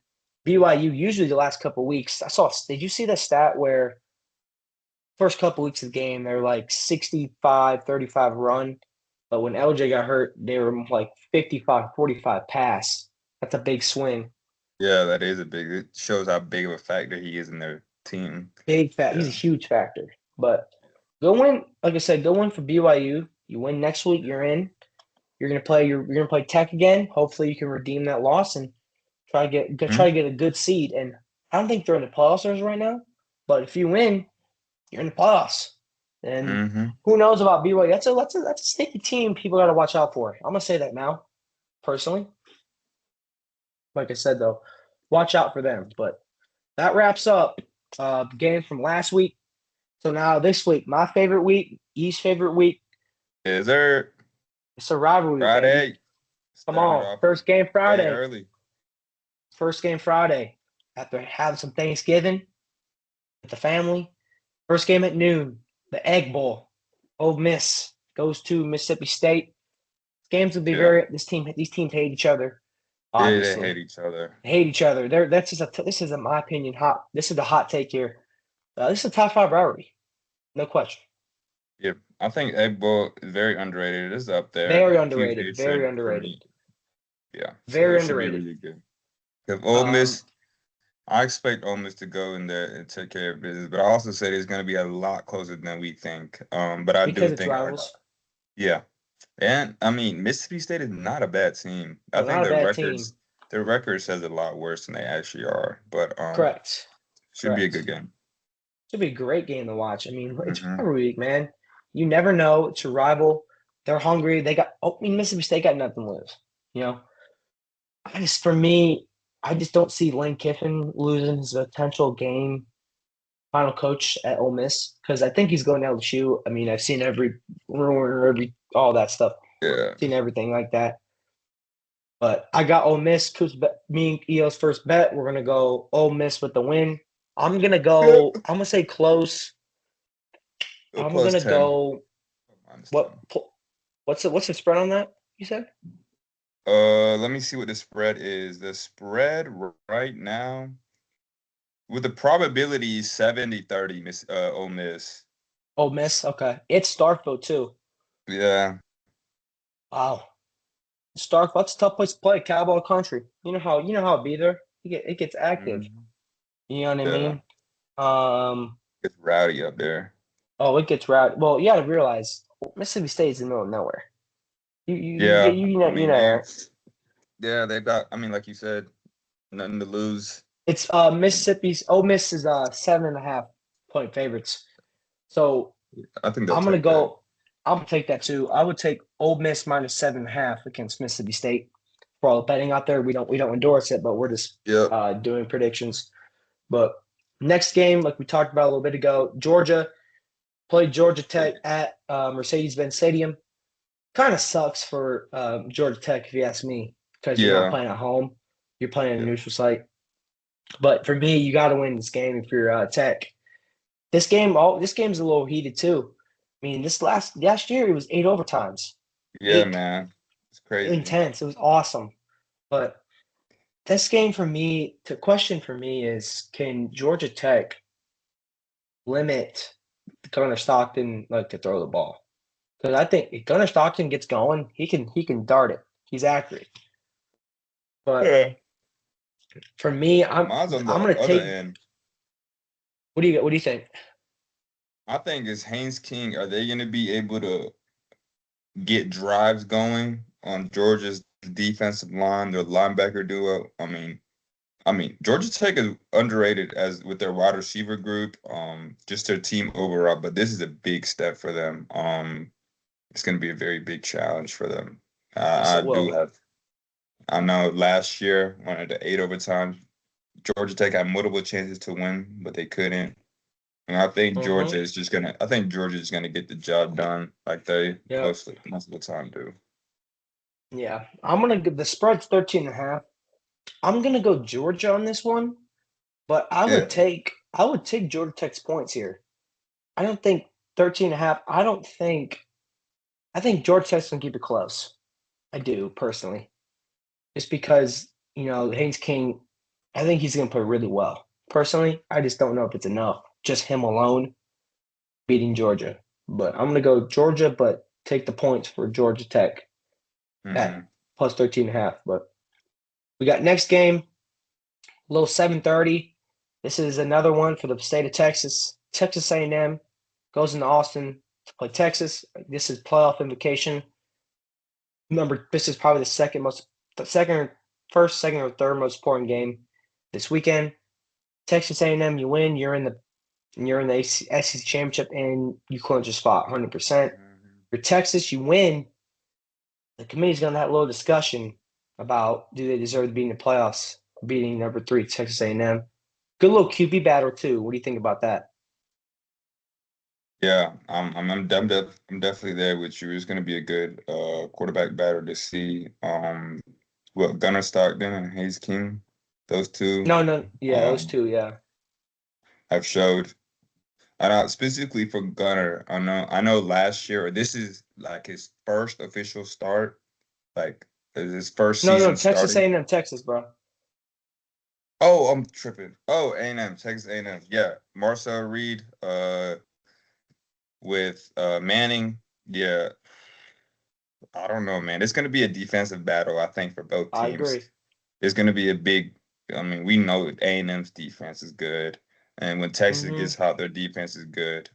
S2: BYU usually the last couple of weeks. Did you see the stat where first couple weeks of the game they're like 65-35 run, but when LJ got hurt, they were like 55-45 pass. That's a big swing.
S1: Yeah, that is a big. It shows how big of a factor he is in their team.
S2: Big fat. He's a
S1: Yeah.
S2: huge factor. But go win, like I said, go win for BYU. You win next week, you're in. You're gonna play Tech again. Hopefully you can redeem that loss and try
S1: Hmm.
S2: to get a good seed. And I don't think they're in the playoffs right now. But if you win, you're in the playoffs. And
S1: Hmm.
S2: who knows about BYU? That's a sneaky team people got to watch out for. I'm gonna say that now, personally. Like I said though, watch out for them. But that wraps up games from last week. So now this week, my favorite week, E's favorite week.
S1: Is there
S2: It's a rivalry, baby.
S1: Friday?
S2: Come
S1: Starting it
S2: on,
S1: off a
S2: first game
S1: day
S2: Friday.
S1: early.
S2: First game Friday. After having some Thanksgiving with the family. First game at noon. The Egg Bowl. Ole Miss goes to Mississippi State. Games will be
S1: Yeah.
S2: these teams hate each other,
S1: Yeah, they hate
S2: obviously.
S1: each other.
S2: They hate each other. This is in my opinion this is a hot take here. This is a top 5 rivalry. No question.
S1: Yeah, I think Egg Bowl is very underrated. It is up there.
S2: Very
S1: Tuesday
S2: underrated. Very
S1: should for
S2: underrated.
S1: me. Yeah, so
S2: Very
S1: it should be
S2: underrated.
S1: really good. If Ole
S2: Um,
S1: Miss, I expect Ole Miss to go in there and take care of business, but I also say it's going to be a lot closer than we think. But I do
S2: because it's
S1: think,
S2: rivals.
S1: yeah, and I mean Mississippi State is not a bad team. I
S2: They're
S1: think
S2: not a bad team.
S1: their record says a lot worse than they actually are. But
S2: Correct.
S1: should be a good
S2: Correct.
S1: game.
S2: Should be a great game to watch. I mean, it's
S1: Hmm.
S2: rivalry week, man. You never know. It's a rival. They're hungry. Mississippi State got nothing to lose. You know, for me, I just don't see Lane Kiffin losing his potential game final coach at Ole Miss because I think he's going to LSU. I mean, I've seen every rumor, all that stuff,
S1: Yeah.
S2: seen everything like that. But I got Ole Miss. Me and EO's first bet. We're gonna go Ole Miss with the win. I'm gonna say close. I'm
S1: Plus
S2: gonna
S1: 10.
S2: go.
S1: Minus
S2: What?
S1: 10.
S2: What's the spread on that? You said
S1: Let me see what the spread is. The spread right now, with the probability 70-30, Ole Miss.
S2: Ole Miss. Okay, it's Starkville too.
S1: Yeah.
S2: Wow, Stark. That's a tough place to play. Cowboy country. You know how it be there. It gets active.
S1: Mhm.
S2: You know what I
S1: Yeah.
S2: mean? Um.
S1: It's rowdy up there.
S2: Oh, it gets rowdy. Well, you got to realize Mississippi State is in the middle of nowhere.
S1: Yeah, I
S2: you
S1: mean,
S2: know.
S1: yeah, they've got. I mean, like you said, nothing to lose.
S2: It's Mississippi's Ole Miss is 7.5 point favorites. So
S1: I think they'll
S2: I'm gonna
S1: take that.
S2: go. I'm gonna take that too. I would take Ole Miss minus 7.5 against Mississippi State. For all the betting out there, we don't endorse it, but we're just
S1: Yep.
S2: doing predictions. But next game, like we talked about a little bit ago, Georgia played Georgia Tech at Mercedes-Benz Stadium. Kind of sucks for Georgia Tech, if you ask me, because you're not
S1: Yeah.
S2: playing at home. You're playing in a
S1: Yeah.
S2: neutral site. But for me, you got to win this game if you're Tech. This game's a little heated too. I mean, this last year it was 8 overtimes,
S1: Yeah,
S2: eight
S1: man. It's crazy.
S2: intense. It was awesome. But this game for me, the question for me is, can Georgia Tech limit Gunnar Stockton like to throw the ball? Because I think if Gunnar Stockton gets going, he can dart it. He's accurate. But
S1: Yeah.
S2: for me,
S1: Mine's on
S2: I'm
S1: the
S2: gonna
S1: other
S2: take.
S1: end.
S2: What do you think?
S1: I think is Haynes King. Are they going to be able to get drives going on Georgia's defensive line, their linebacker duo? I mean, Georgia Tech is underrated as with their wide receiver group, just their team overall. But this is a big step for them. It's going to be a very big challenge for them.
S2: Yes,
S1: I
S2: it
S1: do
S2: will.
S1: have. I know last year, one of the 8 overtimes, Georgia Tech had multiple chances to win, but they couldn't. And I think
S2: Mm-hmm.
S1: Georgia is just gonna. I think Georgia is gonna get the job done, like they
S2: Yep.
S1: most of the time do.
S2: Yeah. I'm gonna give the spread's 13.5. I'm gonna go Georgia on this one, but
S1: Yeah,
S2: I would take Georgia Tech's points here. I don't think 13.5. I think Georgia Tech's gonna keep it close. I do personally. Just because, Haynes King, I think he's gonna play really well. Personally, I just don't know if it's enough. Just him alone beating Georgia. But I'm gonna go Georgia, but take the points for Georgia Tech at
S1: hmm
S2: plus 13.5. But we got next game, a little 7:30. This is another one for the state of Texas. Texas A&M goes into Austin to play Texas. This is playoff invocation. Remember, this is probably the first, second, or third most important game this weekend. Texas A&M, you win, you're in the SEC championship, and you clinch a spot 100%. For Texas, you win. The committee's going to have a little discussion about do they deserve to be in the playoffs, beating number 3 Texas A&M. Good little QB battle too. What do you think about that?
S1: Yeah. I'm definitely there with you. It's gonna be a good quarterback battle to see. What Gunnar Stockton and Hayes King, those two,
S2: No, no, yeah, those
S1: um,
S2: two, yeah.
S1: have showed. And specifically for Gunnar, I know last year, or this is like his first official start, like his first
S2: No, no,
S1: season
S2: Texas
S1: starting.
S2: A&M, Texas, bro.
S1: Oh, I'm tripping. Oh, A&M, Texas A&M. Yeah, Marcel Reed, with Manning. Yeah, I don't know, man. It's gonna be a defensive battle, I think, for both
S2: I
S1: teams.
S2: agree.
S1: It's gonna be a big. I mean, we know A&M's defense is good, and when Texas
S2: Mm-hmm.
S1: gets hot, their defense is good.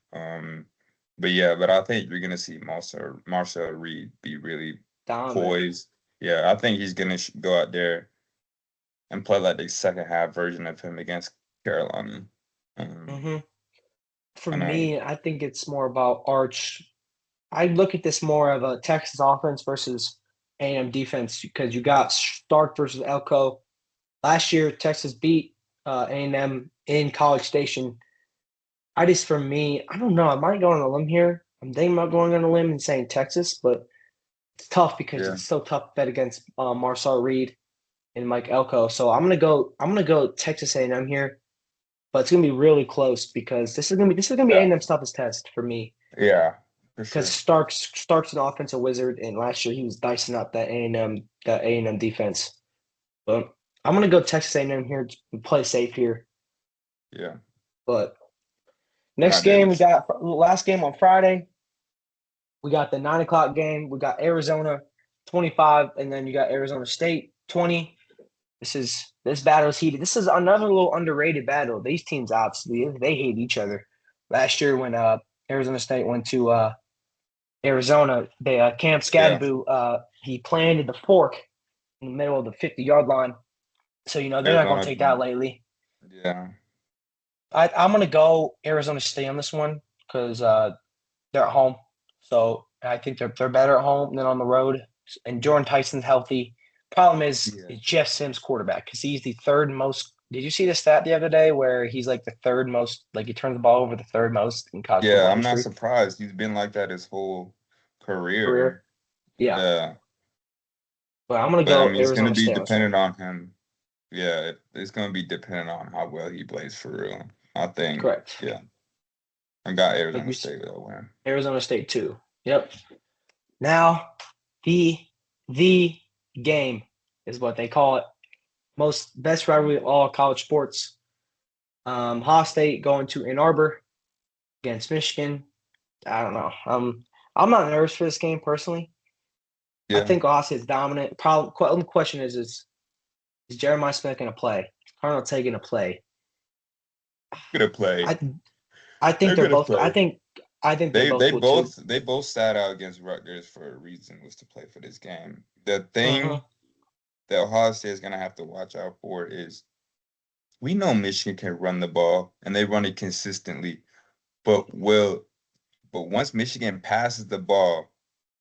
S1: But yeah, but I think you're gonna see Marcel Reed be really
S2: Dominant.
S1: poised. Yeah, I think he's gonna go out there and play like the second half version of him against Carolina. Um,
S2: Mm-hmm. For
S1: I know.
S2: me, I think it's more about Arch. I look at this more of a Texas offense versus A&M defense because you got Stark versus Elko. Last year, Texas beat A&M in College Station. For me, I don't know. I might go on a limb here. I'm thinking about going on a limb and saying Texas, but it's tough because
S1: Yeah,
S2: it's so tough to bet against Marcel Reed and Mike Elko. So I'm gonna go Texas A&M here, but it's gonna be really close because this is gonna be
S1: yeah,
S2: A&M's toughest test for me
S1: yeah, for
S2: because
S1: sure.
S2: Stark's an offensive wizard, and last year he was dicing up that A&M defense. But I'm gonna go Texas A&M here to play safe here.
S1: Yeah,
S2: But
S1: I'm
S2: next
S1: out there
S2: game we
S1: with you.
S2: got last game on Friday. We got the 9 o'clock game. We got Arizona 25, and then you got Arizona State 20. This battle is heated. This is another little underrated battle. These teams obviously they hate each other. Last year when Arizona State went to Arizona, Cam
S1: Yeah,
S2: Scadaboo, he planted the fork in the middle of the 50-yard line. So, they're not going to
S1: Arizona.
S2: take that lightly.
S1: Yeah,
S2: I'm going to go Arizona State on this one because they're at home. So I think they're better at home than on the road. And Jordan Tyson's healthy. Problem
S1: yeah,
S2: is Jeff Sims quarterback because he's the third most. Did you see the stat the other day where he's like the third most, like he turns the ball over the third most in college
S1: yeah.
S2: football
S1: I'm not
S2: history
S1: surprised. He's been like that his whole career.
S2: career? Yeah,
S1: Yeah,
S2: but I'm gonna
S1: but I
S2: go
S1: mean, it's gonna
S2: Arizona
S1: be
S2: State on this one.
S1: dependent on him. Yeah, it's gonna be dependent on how well he plays for real. I think.
S2: Correct.
S1: Yeah, I got
S2: Like
S1: Arizona
S2: we,
S1: State with that win.
S2: Arizona State too. Yep. Now the the game is what they call it. Most best rivalry of all college sports. Haw State going to Ann Arbor against Michigan. I don't know. I'm not nervous for this game personally. I
S1: Yeah,
S2: think Ohio State's dominant. Problem. Only question is Jeremiah Smith going to play? Is Carnell Tate going to play?
S1: gonna play.
S2: I I think
S1: They're
S2: they're
S1: gonna
S2: both.
S1: play.
S2: I think they're
S1: They
S2: both
S1: they
S2: good too.
S1: both they both sat out against Rutgers for a reason, was to play for this game. The
S2: Uh-huh.
S1: thing that Ohio State is gonna have to watch out for is we know Michigan can run the ball and they run it consistently, but once Michigan passes the ball,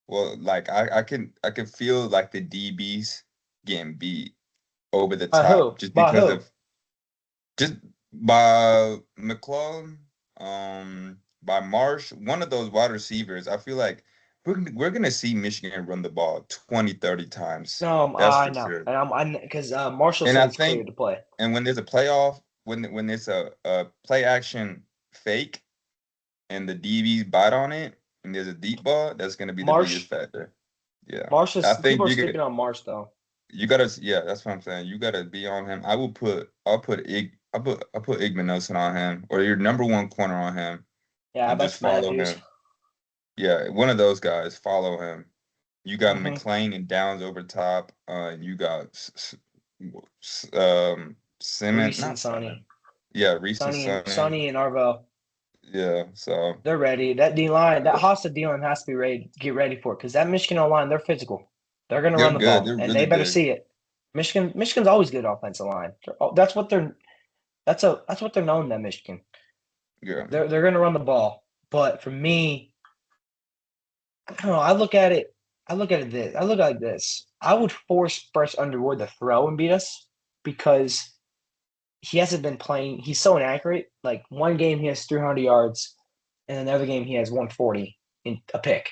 S1: well, like I can feel like the DBs getting beat over the
S2: By
S1: top
S2: who?
S1: just
S2: By
S1: because
S2: who?
S1: of just by McClellan, by Marsh, one of those wide receivers. I feel like we're gonna see Michigan run the ball 20, 30 times.
S2: No,
S1: That's
S2: I
S1: for
S2: know,
S1: sure.
S2: and I'm because Marshall
S1: And
S2: said
S1: I
S2: he's cleared
S1: think,
S2: to play.
S1: and when there's a playoff, when it's a play action fake and the DBs bite on it, and there's a deep ball, that's gonna be the biggest
S2: Marsh,
S1: factor. Yeah,
S2: Marsh
S1: I
S2: is
S1: think
S2: people are sleeping on Marsh though.
S1: you gotta, yeah, that's what I'm saying. You gotta be on him. I'll put Igman on him, or your number one corner on him,
S2: Yeah,
S1: and just
S2: that's
S1: follow
S2: Matthews.
S1: him. Yeah, one of those guys. Follow him. You got
S2: Mm-hmm.
S1: McLean and Downs over top. And you got Simmons,
S2: Reese and
S1: not Simmons.
S2: Sonny,
S1: Yeah, Reese and Sonny.
S2: Sonny and Arvo.
S1: Yeah, so
S2: They're ready. That D line, that Hosta D line has to be ready. Get ready for it because that Michigan O line, they're physical. They're going to
S1: they're
S2: run the
S1: good.
S2: ball,
S1: They're
S2: and
S1: really
S2: they better
S1: good.
S2: see it. Michigan's always good offensive line. That's what they're. That's what they're known. That Michigan,
S1: Yeah.
S2: they're going to run the ball. But for me, I don't know. I look at it. I look at it this. I look like this. I would force Bryce Underwood to throw and beat us because he hasn't been playing. He's so inaccurate. Like one game he has 300 yards, and another game he has 140 in a pick.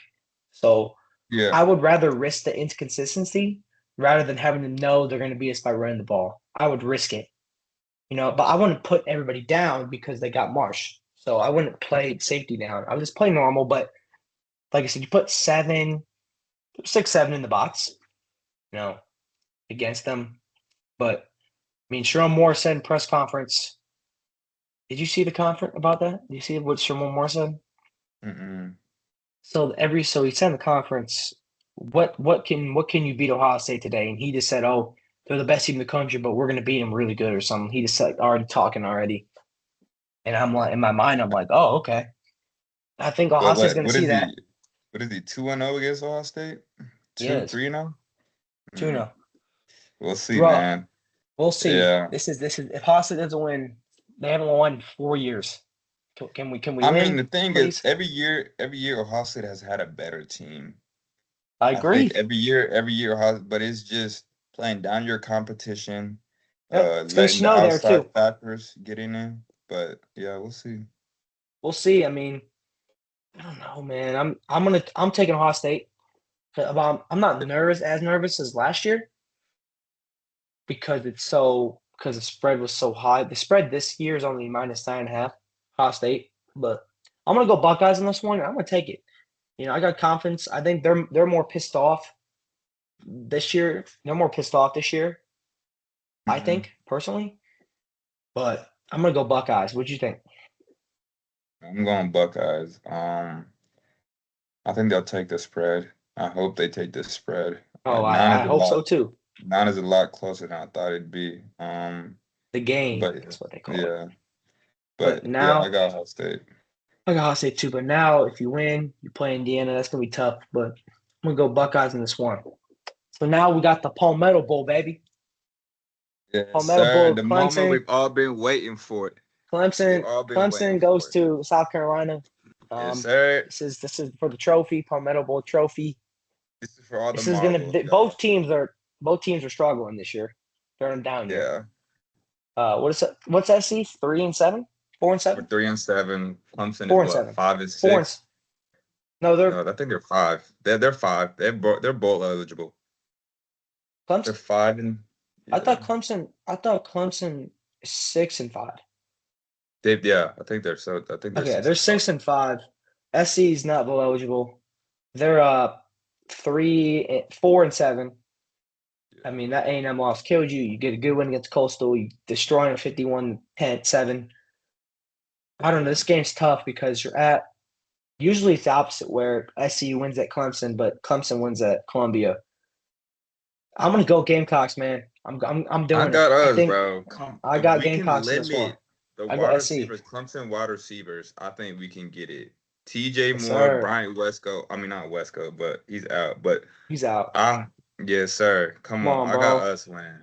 S2: So
S1: Yeah.
S2: I would rather risk the inconsistency rather than having to know they're going to beat us by running the ball. I would risk it, but I wouldn't put everybody down because they got Marsh. So I wouldn't play safety down. I would just play normal. But like I said, you put 6, 7 in the box, you know, against them. But I mean, Sherrone Moore said in press conference. Did you see the conference about that? Did you see what Sherrone Moore said?
S1: Mm-mm.
S2: So he said in the conference, what can you beat Ohio State today? And he just said, oh, they're the best team in the country, but we're gonna beat them really good or something. He just said already talking already, and I'm like in my mind, I'm like, oh, okay. I think Ohio
S1: But
S2: State's gonna
S1: what
S2: see
S1: is
S2: that.
S1: he? What is he? 2-0 against Ohio State?
S2: He
S1: Two,
S2: is
S1: 3-0?
S2: 2-0.
S1: We'll see,
S2: Bro,
S1: man.
S2: we'll see.
S1: Yeah.
S2: This is if Ohio State doesn't win, they haven't won in 4 years. Can we
S1: I mean,
S2: win,
S1: the thing is,
S2: please?
S1: every year Ohio State has had a better team.
S2: I
S1: I think
S2: agree.
S1: every year, but it's just playing down your competition,
S2: Yep, it's gonna
S1: letting the
S2: snow there
S1: outside
S2: too.
S1: factors get in. But yeah, we'll see.
S2: We'll see. I mean, I don't know, man. I'm taking Ohio State. I'm not nervous as last year because the spread was so high. The spread this year is only -9.5, Ohio State. But I'm gonna go Buckeyes on this one. I'm gonna take it. I got confidence. I think they're more pissed off this year. They're more pissed off this year, I
S1: Hmm.
S2: think, personally. But I'm gonna go Buckeyes. What'd you think?
S1: I'm going Buckeyes. I think they'll take the spread. I hope they take the spread.
S2: Oh,
S1: Nine
S2: I
S1: is a
S2: hope so
S1: lot.
S2: too.
S1: Nine is a lot closer than I thought it'd be.
S2: The game
S1: But
S2: is what they call it.
S1: yeah,
S2: But
S1: but yeah, I
S2: now
S1: got Ohio State.
S2: I got Ohio State too, but now if you win, you play Indiana. That's gonna be tough. But I'm gonna go Buckeyes in this one. So now we got the Palmetto Bowl, baby.
S1: Yes,
S2: Palmetto
S1: sir.
S2: Bowl,
S1: The moment
S2: Clemson.
S1: we've all been waiting for it. We've
S2: Clemson.
S1: all been waiting
S2: Clemson
S1: for
S2: goes
S1: it.
S2: to South Carolina.
S1: Yes,
S2: Um,
S1: sir.
S2: this is for the trophy, Palmetto Bowl trophy.
S1: This is for all the
S2: This is gonna.
S1: marbles, y'all.
S2: Both teams are struggling this year. They're in a down year.
S1: Yeah.
S2: What is it? What's SC? 3-7, 4-7,
S1: We're 3-7. Clemson is
S2: four and
S1: what,
S2: seven,
S1: 5 and
S2: four and.
S1: 6?
S2: No, they're
S1: No, I think they're 5. They're 5. They're bowl eligible. They're
S2: Clemson.
S1: 5 and
S2: I
S1: yeah.
S2: thought Clemson. I thought Clemson is 6-5.
S1: I think they're
S2: Okay,
S1: 6
S2: they're
S1: and 5.
S2: 6-5. SC is not bowl eligible. They're 4-7. I mean, that A&M loss killed you. You get a good win against Coastal. You destroy them 51-7. I don't know. This game's tough because you're at. Usually it's the opposite where SC wins at Clemson, but Clemson wins at Columbia. I'm gonna go Gamecocks, man. I'm
S1: I
S2: doing it.
S1: got
S2: I
S1: us,
S2: think
S1: bro. Come,
S2: I
S1: if
S2: got
S1: we can
S2: Gamecocks in this one.
S1: limit the
S2: I go
S1: wide
S2: SC.
S1: receivers, Clemson wide receivers, I think we can get it. TJ
S2: Yes,
S1: Moore,
S2: sir.
S1: Bryant Westco. I mean, not Westco, but he's out. But
S2: He's out.
S1: yes, sir. Come
S2: Come
S1: on,
S2: on,
S1: I got
S2: bro.
S1: us winning.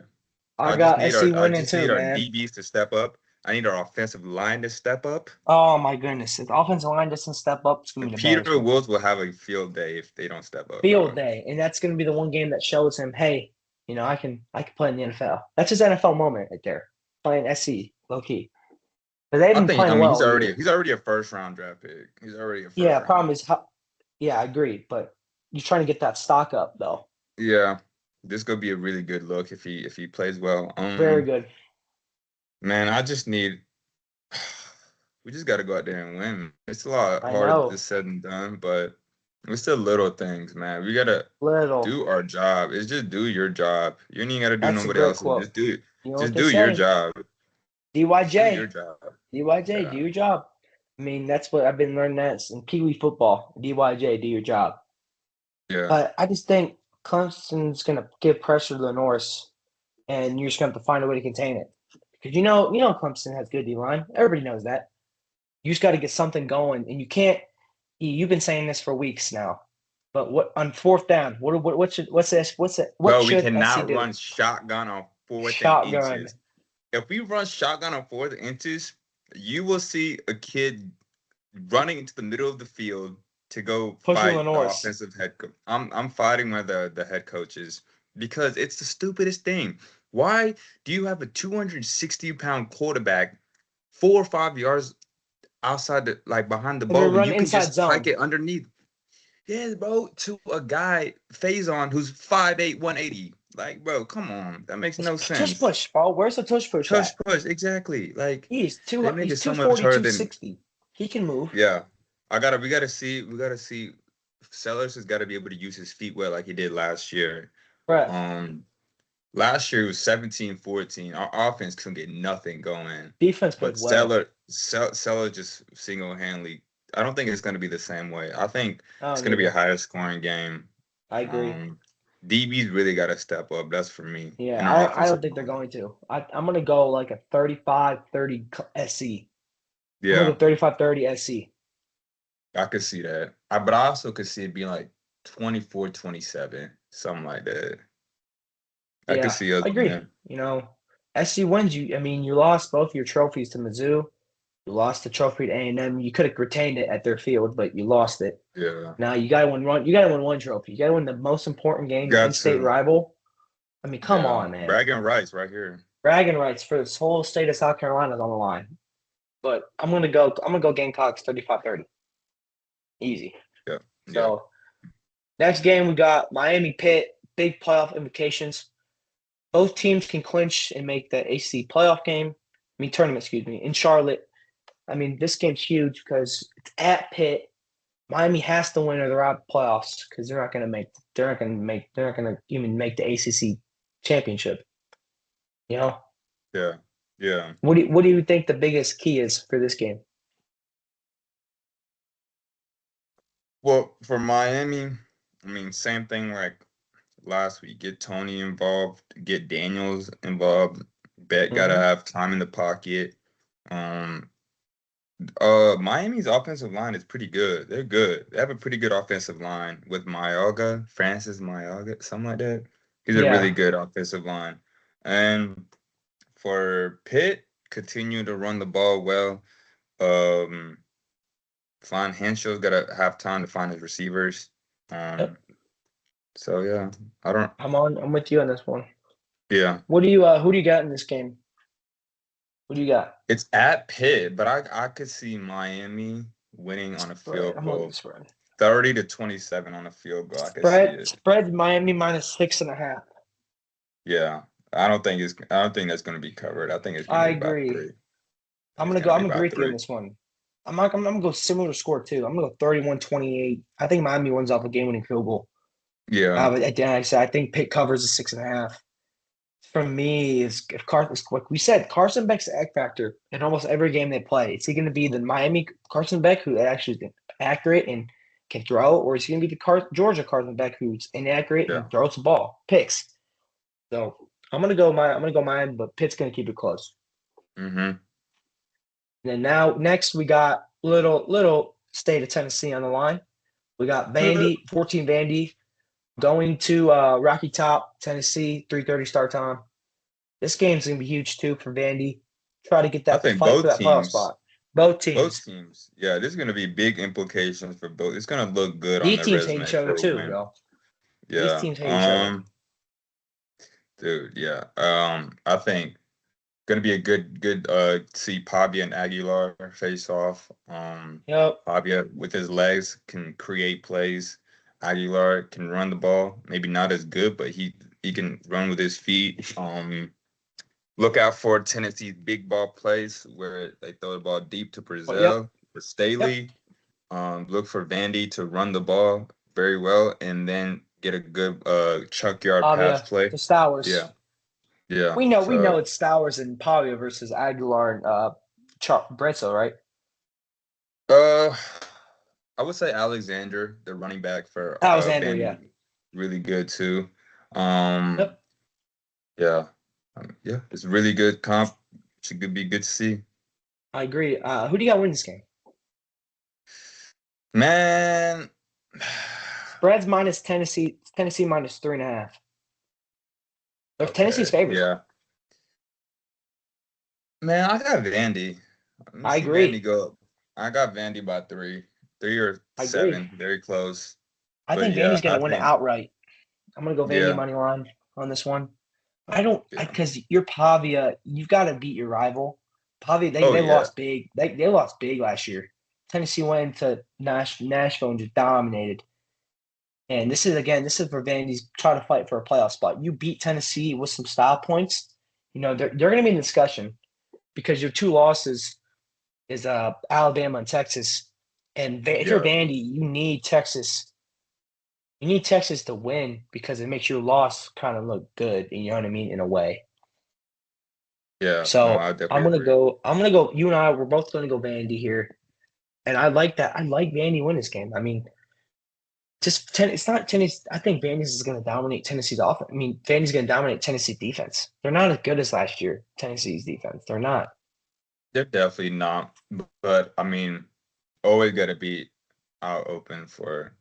S2: I got SC
S1: I
S2: winning
S1: just
S2: too,
S1: need our
S2: man.
S1: DBs to step up. I need our offensive line to step up.
S2: Oh my goodness. If the offensive line doesn't step up, it's gonna
S1: And
S2: be an
S1: Peter
S2: embarrassment.
S1: Wills will have a field day if they don't step up,
S2: Field
S1: bro.
S2: day. And that's gonna be the one game that shows him, hey, I can play in the NFL. That's his NFL moment right there. Playing SC, low key. But they've been
S1: I
S2: playing
S1: mean,
S2: well all year.
S1: he's already a first round draft pick. He's already a first
S2: Yeah,
S1: round.
S2: problem is how yeah, I agree. But you're trying to get that stock up though.
S1: Yeah, this gonna be a really good look if he plays well.
S2: Very good.
S1: Man, I just need. We just got to go out there and win. It's a lot
S2: I
S1: harder
S2: know.
S1: said than done, but it's the little things, man. We gotta
S2: Little.
S1: do our job. It's just do your job. You ain't even gotta do
S2: That's a
S1: nobody
S2: great
S1: else's.
S2: quote.
S1: Just do it.
S2: You know what
S1: Just
S2: they
S1: do your
S2: say?
S1: job. Just do your
S2: DYJ.
S1: job.
S2: DYJ, do
S1: Yeah.
S2: your job. I mean, that's what I've been learning that in Pee Wee football. DYJ, do your job.
S1: Yeah.
S2: But I just think Clemson's going to give pressure to the Norse, and you're just going to have to find a way to contain it. Because Clemson has good D line. Everybody knows that. You just got to get something going, and you can't. You've been saying this for weeks now. But what on fourth down? What
S1: Bro, we
S2: should SC
S1: cannot
S2: do?
S1: run shotgun on 4th and
S2: Shotgun,
S1: inches. If we run shotgun on 4th and inches, you will see a kid running into the middle of the field to go
S2: pushing the
S1: fight the
S2: Norse.
S1: offensive head coach. I'm fighting with the head coaches because it's the stupidest thing. Why do you have a 260-pound quarterback 4 or 5 yards outside behind the
S2: They're
S1: ball when
S2: run
S1: you can
S2: inside
S1: just
S2: zone.
S1: spike it underneath? Yeah, bro, to a guy Faison who's 5'8", 180. Like, bro, come on. That makes
S2: It's
S1: no
S2: tush
S1: sense.
S2: push, bro. Where's the tush push
S1: Tush
S2: at?
S1: push, exactly. Like they make
S2: He's
S1: it so
S2: two
S1: much
S2: forty
S1: harder
S2: two
S1: than
S2: sixty. He can move.
S1: yeah. We gotta see. Sellers has got to be able to use his feet well like he did last year.
S2: Right.
S1: Um, Last year it was 17-14. Our offense couldn't get nothing going.
S2: Defense played
S1: But
S2: well.
S1: Seller just single-handedly. I don't think it's going to be the same way. I think
S2: I
S1: it's
S2: don't
S1: going to be a
S2: either.
S1: higher scoring game.
S2: I agree.
S1: DB's really got to step up. That's for me.
S2: Yeah,
S1: In our
S2: I don't
S1: offensive
S2: think they're
S1: line.
S2: going to. I'm going to go like a 35-30 SC. I'm going to
S1: Yeah,
S2: go 35-30 SC.
S1: I could see that. But I also could see it being like 24-27, something like that. I could
S2: Yeah,
S1: see us
S2: I agree.
S1: winning.
S2: SC wins. You lost both your trophies to Mizzou. You lost the trophy to A&M. You could have retained it at their field, but you lost it.
S1: Yeah.
S2: Now you got to win one. You got to win one trophy. You got to win the most important game, your
S1: Got
S2: in-state
S1: to.
S2: rival. I mean, come
S1: Yeah.
S2: on, man.
S1: Bragging rights right here.
S2: Bragging rights for this whole state of South Carolina is on the line. But I'm gonna go Gamecocks 35-30. Easy.
S1: Yeah. Yeah.
S2: So next game we got Miami Pitt, big playoff implications. Both teams can clinch and make the AC playoff game. Tournament, excuse me, in Charlotte. I mean, this game's huge because it's at Pitt. Miami has to win or they're out of playoffs because they're not gonna even make the ACC championship. You know,
S1: Yeah. Yeah.
S2: what do you think the biggest key is for this game?
S1: Well, for Miami, I mean, same thing like last week. Get Tony involved, get Daniels involved. Bet gotta
S2: Mm-hmm.
S1: have time in the pocket. Um, Miami's offensive line is pretty good. They're good. They have a pretty good offensive line with Francis Mayaga, something like that. He's a really
S2: Yeah.
S1: good offensive line. And for Pitt, continue to run the ball well. Um, Fine Henshaw's got to have time to find his receivers.
S2: Yep.
S1: Um, so yeah, I don't.
S2: I'm with you on this one.
S1: Yeah,
S2: What do you who do you got in this game? What do you got?
S1: it's at Pitt, but I could see Miami winning on a
S2: Spread.
S1: field
S2: I'm looking at
S1: goal,
S2: the spread.
S1: 30-27 on a field goal. I could see
S2: Spread
S1: it.
S2: spread Miami -6.5.
S1: Yeah, I don't think that's going to be covered. I think it's going
S2: I
S1: to be about
S2: agree.
S1: 3. It's going to
S2: I'm
S1: be
S2: gonna agree
S1: about
S2: with you on
S1: 3.
S2: this one. I'm gonna go similar score too. I'm gonna go 31-28. I think Miami wins off a game winning field goal.
S1: Yeah,
S2: But again, like I said, I think Pitt covers the 6.5. For me, is if Carson, like we said, Carson Beck's the X factor in almost every game they play. Is he going to be the Miami Carson Beck who actually is accurate and can throw, or is he going to be the Georgia Carson Beck who's inaccurate
S1: yeah.
S2: and throws the ball, picks? So I'm gonna go Miami, but Pitt's going to keep it close.
S1: Mm-hmm.
S2: And then now next we got little state of Tennessee on the line. We got Vandy, 14 Vandy going to Rocky Top, Tennessee, 3:30 start time. This game's gonna be huge too for Vandy. Try to get
S1: I
S2: that
S1: think
S2: fight for that playoff spot. Both
S1: both
S2: teams.
S1: teams. Yeah, there's going to be big implications for both. It's going to look good on
S2: These
S1: the
S2: teams hate
S1: resume
S2: each other
S1: for a
S2: too,
S1: win.
S2: though. These
S1: Yeah.
S2: teams hate each other.
S1: Dude, yeah. I think gonna be a good see Pavia and Aguilar face off.
S2: Yep.
S1: Pavia with his legs can create plays. Aguilar can run the ball. Maybe not as good, but he can run with his feet. Look out for Tennessee's big ball plays where they throw the ball deep to
S2: Oh, yep.
S1: Brazil for
S2: Yep.
S1: Staley. Look for Vandy to run the ball very well and then get a good chuck yard pass
S2: Pavia
S1: play.
S2: to Stowers.
S1: Yeah, yeah.
S2: We know
S1: So
S2: it's Stowers and Pavia versus Aguilar and Bledsoe, right?
S1: uh I would say Alexander, the running back for
S2: Alexander, yeah.
S1: Vandy, really good too. Um
S2: Yep.
S1: yeah. Yeah, it's really good comp. Should be good to see.
S2: I agree. Who do you got win this game?
S1: Man,
S2: Spreads minus Tennessee. Tennessee -3.5. Tennessee's
S1: okay.
S2: favorite.
S1: Yeah. Man, I got Vandy. Let me
S2: I
S1: see Vandy
S2: agree.
S1: go up. I got Vandy by 3. 3 or
S2: I agree.
S1: 7. Very close.
S2: I
S1: But
S2: think
S1: yeah,
S2: Vandy's going
S1: I
S2: to win it
S1: think
S2: outright. I'm going to go Vandy
S1: yeah,
S2: money line on this one. I don't
S1: yeah.
S2: because you're Pavia. You've got to beat your rival. Pavia,
S1: Oh
S2: they
S1: yeah.
S2: lost big. They lost big last year. Tennessee went into Nashville and just dominated. And this is for Vandy's try to fight for a playoff spot. You beat Tennessee with some style points. You know they're going to be in discussion because your two losses is Alabama and Texas. And if you're
S1: Yeah.
S2: Vandy, you need Texas. You need Texas to win because it makes your loss kind of look good. You know what I mean? In a way.
S1: Yeah. No,
S2: So
S1: I definitely agree.
S2: I'm gonna go. You and I, we're both gonna go Vandy here, and I like that. I like Vandy win this game. I mean, it's not Tennessee. I think Vandy is gonna dominate Tennessee's offense. I mean, Vandy's gonna dominate Tennessee defense. They're not as good as last year. Tennessee's defense. They're not.
S1: They're definitely not. But I mean, always gotta be out open for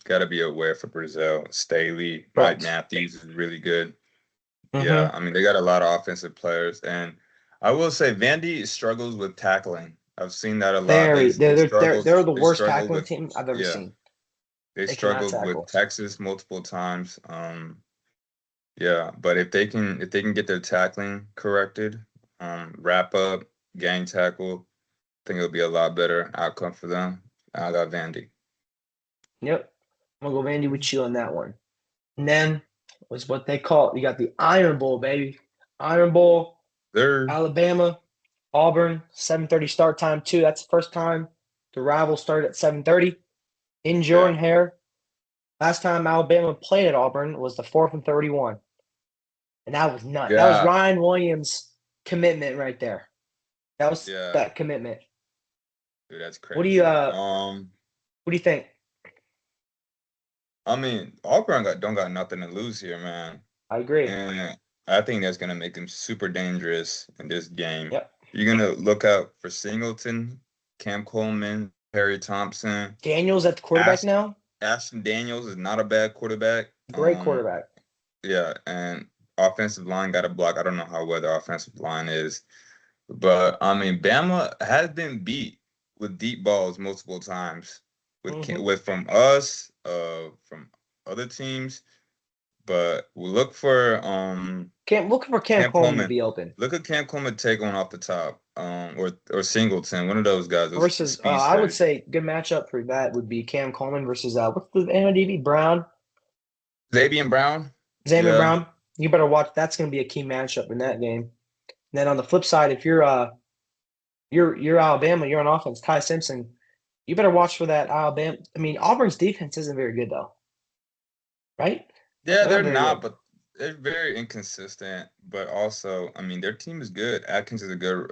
S1: gotta be aware for Brazil. Staley, Mike
S2: Correct.
S1: Matthews is really good. Yeah,
S2: Mm-hmm.
S1: I mean they got a lot of offensive players, and I will say Vandy struggles with tackling. I've seen that a lot.
S2: Very. They're the
S1: They
S2: worst
S1: struggle
S2: tackling
S1: with
S2: team I've ever
S1: yeah,
S2: seen.
S1: they
S2: They cannot
S1: struggled with
S2: tackle.
S1: Texas multiple times. Yeah, but if they can get their tackling corrected, wrap up, gang tackle, I think it'll be a lot better outcome for them. I got Vandy.
S2: Yep. I'm gonna go Vandy with you on that one. And then was what they call it. You got the Iron Bowl, baby. Iron Bowl,
S1: They're
S2: Alabama, Auburn, 7:30 start time too. That's the first time the rival started at 7:30 in
S1: yeah,
S2: Jordan Hare. Last time Alabama played at Auburn was the 4th and 31. And that was nuts. That was
S1: yeah,
S2: Ryan Williams' commitment right there. That was
S1: yeah.
S2: that commitment.
S1: Dude, that's
S2: What do you
S1: crazy.
S2: what do you think?
S1: I mean, Auburn don't got nothing to lose here, man.
S2: I agree.
S1: And I think that's gonna make them super dangerous in this game.
S2: Yep.
S1: you're gonna look out for Singleton, Cam Coleman, Harry Thompson.
S2: Daniels at the quarterback
S1: Ashton,
S2: now.
S1: Ashton Daniels is not a bad quarterback.
S2: Great quarterback.
S1: Yeah, and offensive line got a block. I don't know how well the offensive line is, but I mean, Bama has been beat with deep balls multiple times with from us, from other teams. But we look for
S2: Looking for Cam
S1: Cam
S2: Coleman to
S1: Coleman.
S2: be open
S1: Look at Cam Coleman take one off the top, or Singleton, one of those guys, those
S2: versus. I would
S1: speedsters.
S2: say good matchup for that would be Cam Coleman versus what's the NODB Brown,
S1: Xavier Brown,
S2: Xavier
S1: yeah,
S2: Brown. You better watch. That's going to be a key matchup in that game. And then on the flip side, if you're Alabama, you're on offense. Ty Simpson, you better watch for that Alabama. I mean, Auburn's defense isn't very good though, right?
S1: yeah,
S2: They're not
S1: they're
S2: very
S1: not,
S2: good.
S1: but they're very inconsistent. But also, I mean, their team is good. Atkins is a good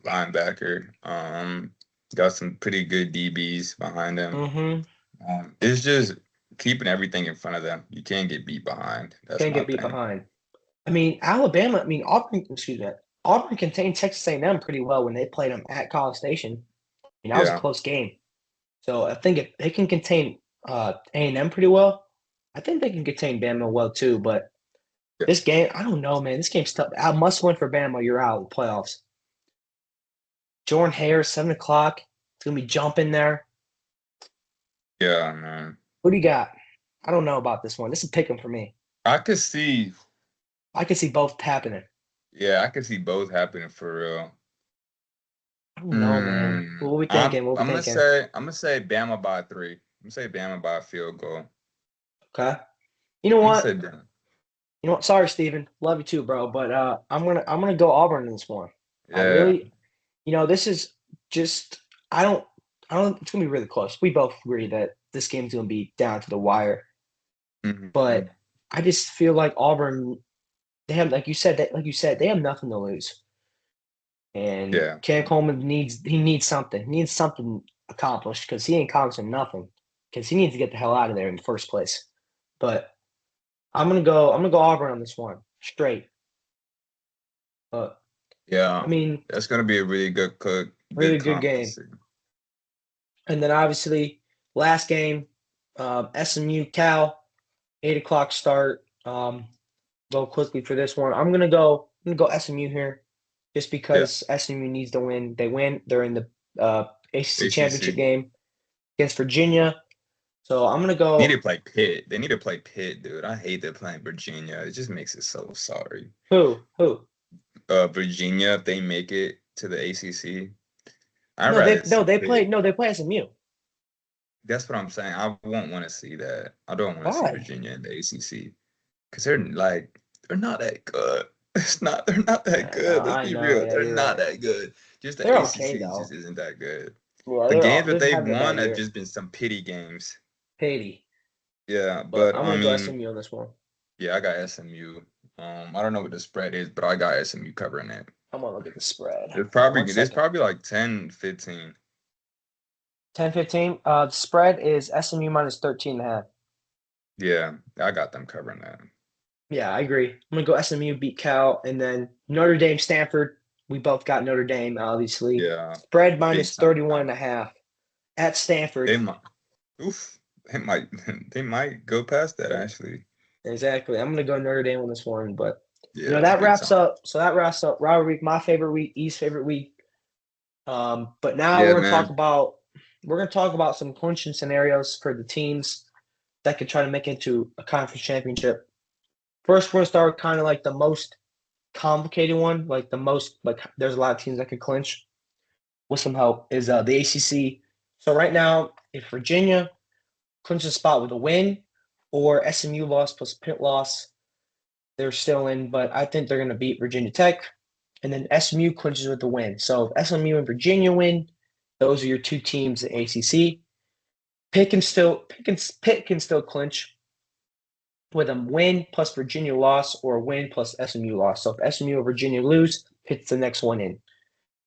S1: linebacker. Got some pretty good DBs behind him.
S2: Mm-hmm.
S1: It's just keeping everything in front of them. You can't get beat behind. That's
S2: Can't
S1: my
S2: get beat
S1: thing.
S2: behind. I mean, Alabama. I mean, Auburn. Excuse me. Auburn contained Texas A&M pretty well when they played them at College Station. I mean, that was a
S1: Yeah,
S2: close game. So I think if they can contain A&M pretty well, I think they can contain Bama well too. But
S1: yeah,
S2: this game, I don't know, man. This game's tough. I must win for Bama. You're out of the playoffs. Jordan Hare, 7 o'clock. It's gonna be jumping there.
S1: yeah, man.
S2: What do you got? I don't know about this one. This is picking for me.
S1: I could see,
S2: I can see both happening.
S1: yeah, I could see both happening for real.
S2: I don't know, man. What are we thinking? What are we thinking?
S1: I'm gonna say Bama by 3. I'm gonna say Bama by a field goal.
S2: Okay. You know
S1: I'm gonna say
S2: what?
S1: Bama.
S2: You know what? Sorry, Steven. Love you too, bro. But I'm gonna go Auburn in this one. I
S1: Yeah.
S2: really, this is just I don't. It's gonna be really close. We both agree that this game's gonna be down to the wire.
S1: Hmm.
S2: But I just feel like Auburn. They have, like you said, they have nothing to lose. And
S1: Yeah.
S2: Cam Coleman needs something. He needs something accomplished because he ain't accomplishing nothing. Because he needs to get the hell out of there in the first place. But I'm gonna go Auburn on this one straight. But I
S1: Yeah.
S2: mean,
S1: That's gonna be a really good
S2: really good game.
S1: conference.
S2: And then obviously last game, SMU Cal, 8 o'clock start. Go quickly for this one. I'm gonna go SMU here, just
S1: Yeah.
S2: because SMU needs to win. They win. They're in the ACC championship
S1: ACC.
S2: game against Virginia. So I'm gonna
S1: Need to
S2: go.
S1: play Pitt. They need to play Pitt, dude. I hate that playing Virginia. It just makes it so sorry.
S2: Who? Who?
S1: Virginia, if they make it to the ACC, I'd
S2: No, they
S1: rather
S2: no
S1: see
S2: they play
S1: Pitt.
S2: no they play SMU.
S1: That's what I'm saying. I won't want to see that. I don't want to see
S2: Why?
S1: Virginia in the ACC because they're not that good. It's not they're not that
S2: I know,
S1: good. Let's
S2: I
S1: be
S2: know.
S1: real.
S2: Yeah,
S1: They're
S2: you're
S1: not
S2: right.
S1: that good. Just the
S2: They're okay
S1: ACC just
S2: though.
S1: isn't that good.
S2: Yeah,
S1: The
S2: they're
S1: games
S2: all
S1: that
S2: they're
S1: they've
S2: having a bad
S1: won have
S2: year.
S1: just been some pity games.
S2: Haiti.
S1: Yeah,
S2: But
S1: but
S2: I'm
S1: I
S2: gonna go
S1: mean,
S2: SMU on this one.
S1: yeah, I got SMU. I don't know what the spread is, but I got SMU covering it.
S2: I'm gonna look at the spread.
S1: It's
S2: Hold on one
S1: probably there's
S2: second.
S1: probably like 10-15.
S2: 10-15. The spread is SMU minus 13 and a half.
S1: Yeah, I got them covering that.
S2: Yeah, I agree. I'm gonna go SMU beat Cal, and then Notre Dame, Stanford. We both got Notre Dame, obviously.
S1: Yeah,
S2: Spread
S1: big
S2: minus
S1: time
S2: 31 and a
S1: favorites.
S2: half at Stanford.
S1: They might, oof, they might, they might go past that actually.
S2: Exactly. I'm gonna go Notre Dame on this one, but
S1: Yeah,
S2: that
S1: big
S2: wraps
S1: time.
S2: up. So that wraps up rivalry week, my favorite week, East favorite week. But now
S1: Yeah, man.
S2: we're gonna talk about some clinching scenarios for the teams that could try to make it into a conference championship. First, we're gonna start with kind of like the most complicated one, like the most like there's a lot of teams that could clinch with some help is the ACC. So right now, if Virginia clinches a spot with a win or SMU loss plus Pitt loss, they're still in, but I think they're going to beat Virginia Tech. And then SMU clinches with the win. So if SMU and Virginia win, those are your two teams in ACC. Pitt can still clinch with a win plus Virginia loss or a win plus SMU loss. So if SMU or Virginia lose, Pitt's the next one in.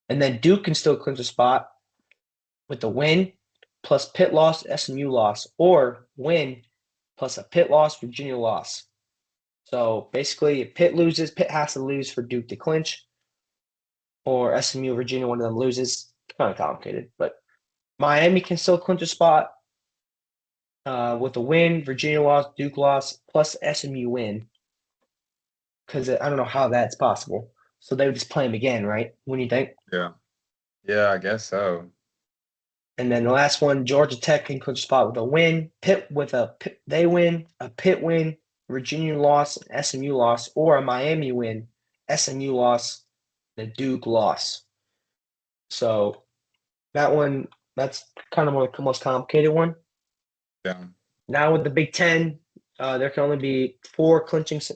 S2: And then Duke can still clinch a spot with a win plus Pitt loss, SMU loss, or win plus a Pitt loss, Virginia loss. So basically, if Pitt loses, Pitt has to lose for Duke to clinch. or SMU, Virginia, one of them loses. Kind of complicated, but Miami can still clinch a spot with a win. Virginia loss, Duke loss, plus SMU win. Because I don't know how that's possible. So they would just play them again, right? When you think.
S1: Yeah. Yeah, I guess so.
S2: And then the last one, Georgia Tech can clinch a spot with a win. They win, a Pitt win, Virginia loss, SMU loss, or a Miami win, SMU loss, the Duke loss. So that one, that's kind of the most complicated one.
S1: Yeah.
S2: Now with the Big Ten, there can only be four teams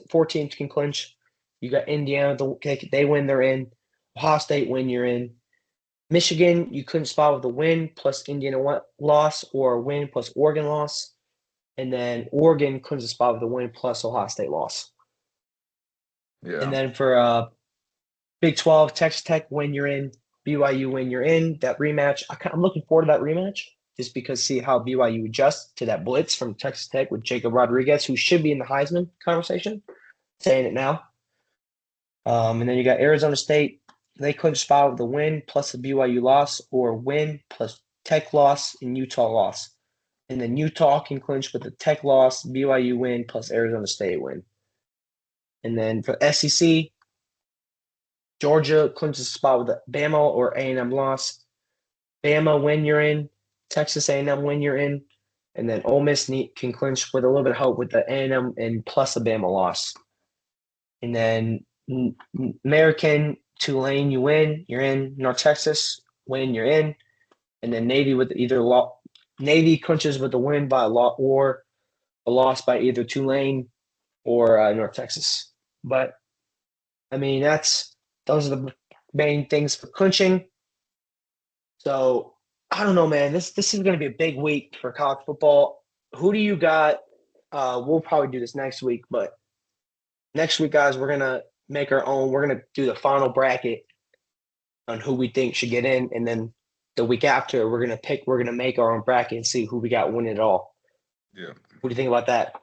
S2: can clinch. You got Indiana, they win, they're in. Ohio State win, you're in. Michigan, you couldn't spot with a win plus Indiana loss or a win plus Oregon loss. And then Oregon couldn't spot with a win plus Ohio State loss.
S1: Yeah.
S2: And then for Big 12, Texas Tech win, you're in. BYU win, you're in. That rematch, I'm looking forward to that rematch just because see how BYU adjusts to that blitz from Texas Tech with Jacob Rodriguez, who should be in the Heisman conversation. Saying it now. And then you got Arizona State. They couldn't spot with a win plus a BYU loss or win plus Tech loss and Utah loss. And then Utah can clinch with the Tech loss, BYU win plus Arizona State win. And then for SEC, Georgia clinches a spot with a Bama or A&M loss. Bama win, you're in. Texas A&M win, you're in. And then Ole Miss can clinch with a little bit of hope with the A&M and plus a Bama loss. And then American, Tulane, you win, you're in. North Texas, win, you're in. And then Navy with Navy clinches with a win by a lot or a loss by either Tulane or North Texas. But I mean, those are the main things for clinching. So I don't know, man. This is going to be a big week for college football. Who do you got? We'll probably do this next week, but next week, guys, we're gonna make our own. We're gonna do the final bracket on who we think should get in, and then the week after, we're gonna make our own bracket and see who we got winning it all.
S1: Yeah.
S2: What do you think about that?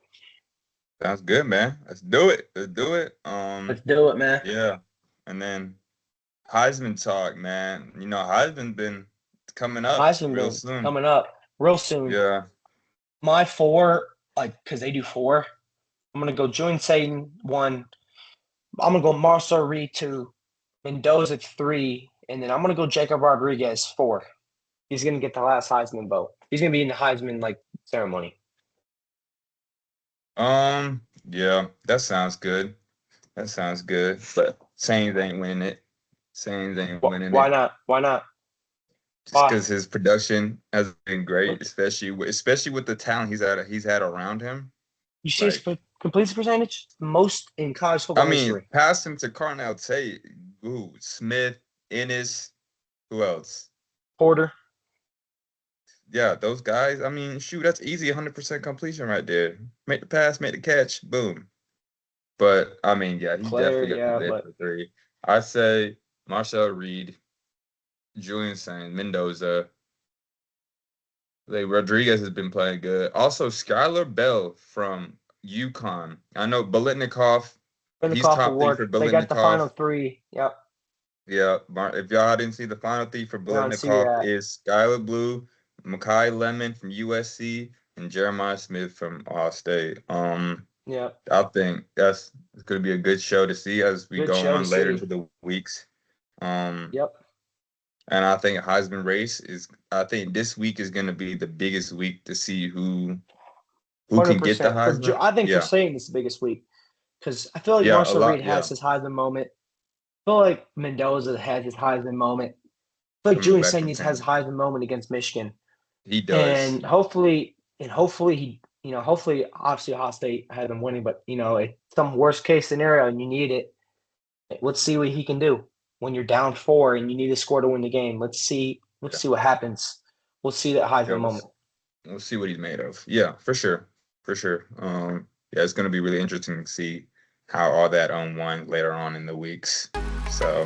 S1: Sounds good, man. Let's do it. Let's do it.
S2: Let's do it, man.
S1: Yeah. And then Heisman talk, man. You know, Heisman been coming up real soon.
S2: Coming up real soon.
S1: Yeah.
S2: My four, because they do four. I'm gonna go Julian Satan 1. I'm gonna go Marcel Reed 2, Mendoza 3, and then I'm gonna go Jacob Rodriguez 4. He's gonna get the last Heisman vote. He's gonna be in the Heisman ceremony.
S1: Yeah, that sounds good. That sounds good. But Sainz ain't winning it.
S2: Why not? Why not?
S1: Just because his production has been great, especially with the talent he's had around him.
S2: You see his completion percentage? Most in college football history.
S1: Pass him to Carnell Tate, Smith, Ennis, who else?
S2: Porter.
S1: Yeah, those guys. I mean, shoot, that's easy 100% completion right there. Make the pass, make the catch, boom. But, I mean, yeah, he definitely got the for 3. I say Marcel Reed, Julian Sainz, Mendoza. Rodriguez has been playing good. Also, Skylar Bell from UConn. I know Biletnikoff. He's top
S2: award.
S1: 3 for Biletnikoff.
S2: They got the final 3. Yep.
S1: Yeah. If y'all didn't see the final 3 for Biletnikoff, is Skylar Blue, Makai Lemon from USC, and Jeremiah Smith from Ohio State.
S2: Yeah.
S1: I think it's going to be a good show to see as we go on later into the weeks.
S2: Yep.
S1: And I think Heisman race I think this week is going to be the biggest week to see who can get the Heisman.
S2: I think for Satan it's the biggest week because I feel like Marcel Reed has his Heisman moment. I feel like Mendoza has his Heisman moment. I feel like Julian Sainz has a Heisman moment against Michigan.
S1: He does.
S2: And hopefully obviously Ohio State has him winning, but it's some worst case scenario and you need it. Let's see what he can do when you're down 4 and you need to score to win the game. Let's see what happens. We'll see that Heisman moment.
S1: We'll see what he's made of. Yeah, for sure. Yeah, it's going to be really interesting to see how all that unwinds later on in the weeks. So,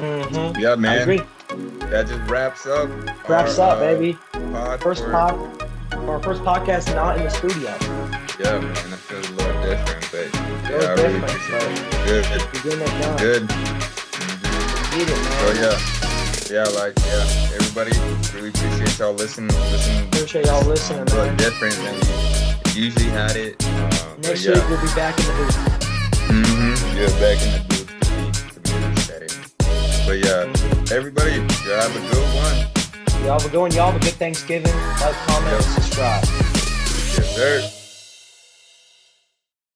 S1: yeah, man.
S2: I agree.
S1: That just wraps up.
S2: Baby. First podcast not in the studio.
S1: Yeah, man. That feels a little different, but I really appreciate it. Good.
S2: You're getting that done.
S1: Good.
S2: Need it, man.
S1: So, yeah. Everybody really appreciate y'all listening.
S2: Appreciate y'all listening,
S1: A little
S2: man.
S1: different than we usually had it.
S2: Next week we'll be back in the booth.
S1: Yeah, back in the booth to be setting. But yeah, everybody, y'all have a good one.
S2: Y'all have a good Thanksgiving. Like, comment, and subscribe.
S1: Yes, sir.